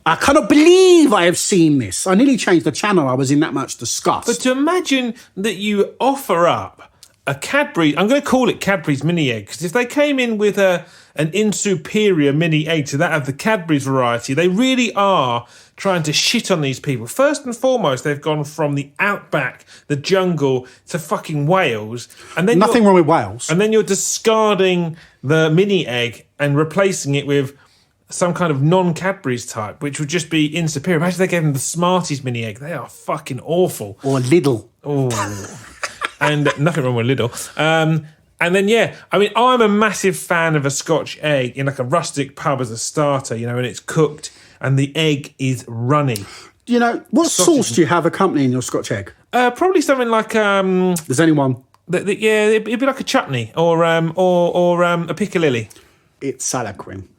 I cannot believe I have seen this. I nearly changed the channel. I was in that much disgust.
But to imagine that you offer up a Cadbury, I'm going to call it Cadbury's mini egg, because if they came in with an insuperior mini egg to that of the Cadbury's variety, they really are trying to shit on these people. First and foremost, they've gone from the outback, the jungle, to fucking Wales. And then
Nothing wrong with Wales.
And then you're discarding the mini egg and replacing it with some kind of non-Cadbury's type, which would just be insuperior. Imagine if they gave them the Smarties mini egg. They are fucking awful.
Or Lidl.
Oh. And nothing wrong with Lidl. And then, I'm a massive fan of a Scotch egg in like a rustic pub as a starter, and it's cooked and the egg is runny.
What sauce do you have accompanying your Scotch egg?
Probably something like...
There's only one.
It'd be like a chutney or a piccalilli.
It's salad cream.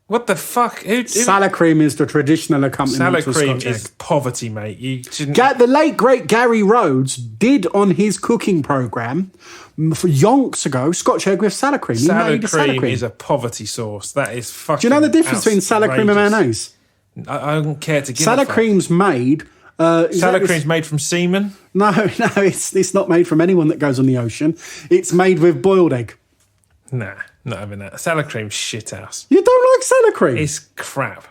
What the fuck?
Salad cream is the traditional accompaniment to Scotch egg.
Salad cream is poverty, mate. You shouldn't...
The late, great Gary Rhodes did on his cooking programme for yonks ago, Scotch egg with salad cream.
Salad cream is a poverty sauce. That is fucking...
Do you know the difference between salad cream and mayonnaise?
I don't care to give
Salad cream's made...
salad cream's made from semen?
No, it's not made from anyone that goes on the ocean. It's made with boiled egg.
Nah, not having that. Salad cream's shit house.
You don't like salad cream?
It's crap.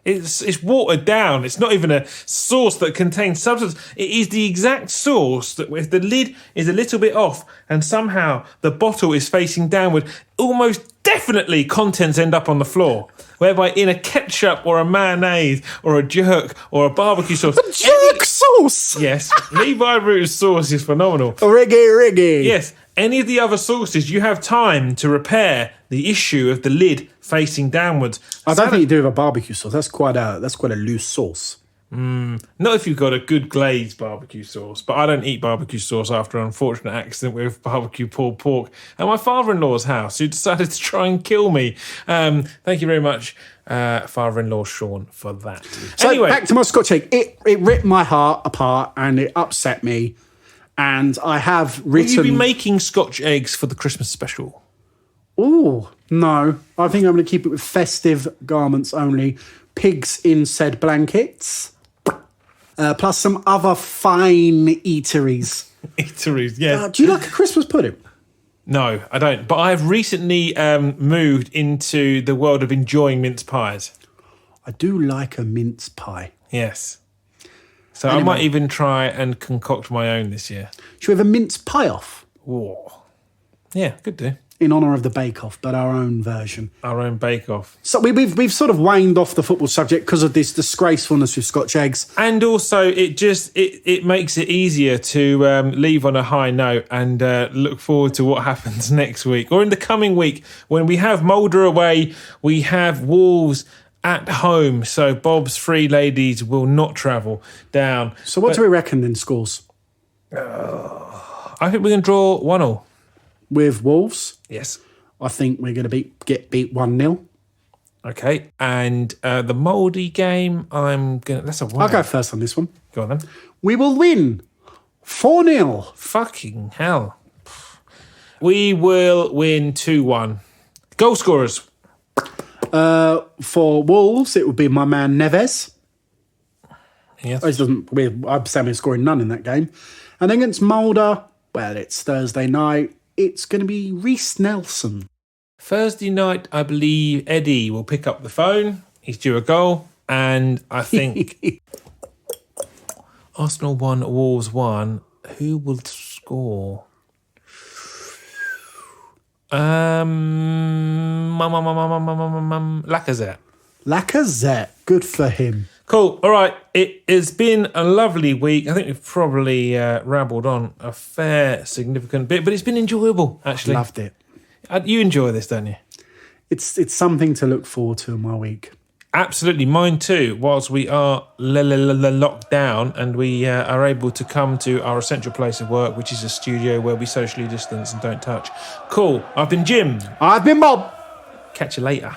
It's watered down. It's not even a sauce that contains substance. It is the exact sauce that if the lid is a little bit off and somehow the bottle is facing downward, almost definitely contents end up on the floor. Whereby in a ketchup or a mayonnaise or a jerk or a barbecue sauce...
A jerk sauce?
Yes. Levi Roux's sauce is phenomenal.
Riggy.
Yes. Any of the other sauces, you have time to repair the issue of the lid facing downwards.
I don't think you do with a barbecue sauce. That's quite a loose sauce.
Not if you've got a good glazed barbecue sauce. But I don't eat barbecue sauce after an unfortunate accident with barbecue pulled pork at my father-in-law's house, who decided to try and kill me. Thank you very much, father-in-law Sean, for that.
So
anyway,
back to my Scotch egg. It ripped my heart apart and it upset me. And I have written...
Will you be making Scotch eggs for the Christmas special?
Oh, no. I think I'm going to keep it with festive garments only. Pigs in said blankets. Plus some other fine eateries.
Eateries, yeah.
Do you like a Christmas pudding?
No, I don't. But I've recently moved into the world of enjoying mince pies.
I do like a mince pie.
Yes. So anyway. I might even try and concoct my own this year.
Should we have a mince pie off?
Oh. Yeah, could do.
In honour of the Bake Off, but our own version.
Our own Bake Off.
So we've sort of waned off the football subject because of this disgracefulness with Scotch eggs.
And also it makes it easier to leave on a high note and look forward to what happens next week. Or in the coming week when we have Molde away, we have Wolves at home. So Bob's three ladies will not travel down.
So what do we reckon in scores?
I think we're going to draw 1-1.
With Wolves?
Yes.
I think we're going to get beat 1-0.
Okay. And the Molde game, that's a 1.
I'll go first on this one.
Go on then. We
will win 4-0.
Fucking hell. We will win 2-1. Goal scorers.
For Wolves, it would be my man Neves.
Yes.
I'm saying we're scoring none in that game. And against Molde, well, it's Thursday night. It's going to be Reece Nelson.
Thursday night, I believe Eddie will pick up the phone. He's due a goal. And I think Arsenal 1, Wolves 1. Who will score?
Lacazette. Good for him.
Cool. All right. It has been a lovely week. I think we've probably rambled on a fair, significant bit, but it's been enjoyable, actually.
Loved it.
You enjoy this, don't you?
It's something to look forward to in my week.
Absolutely, mine too. Whilst we are locked down and we are able to come to our essential place of work, which is a studio where we socially distance and don't touch. Cool. I've been Jim.
I've been Bob.
Catch you later.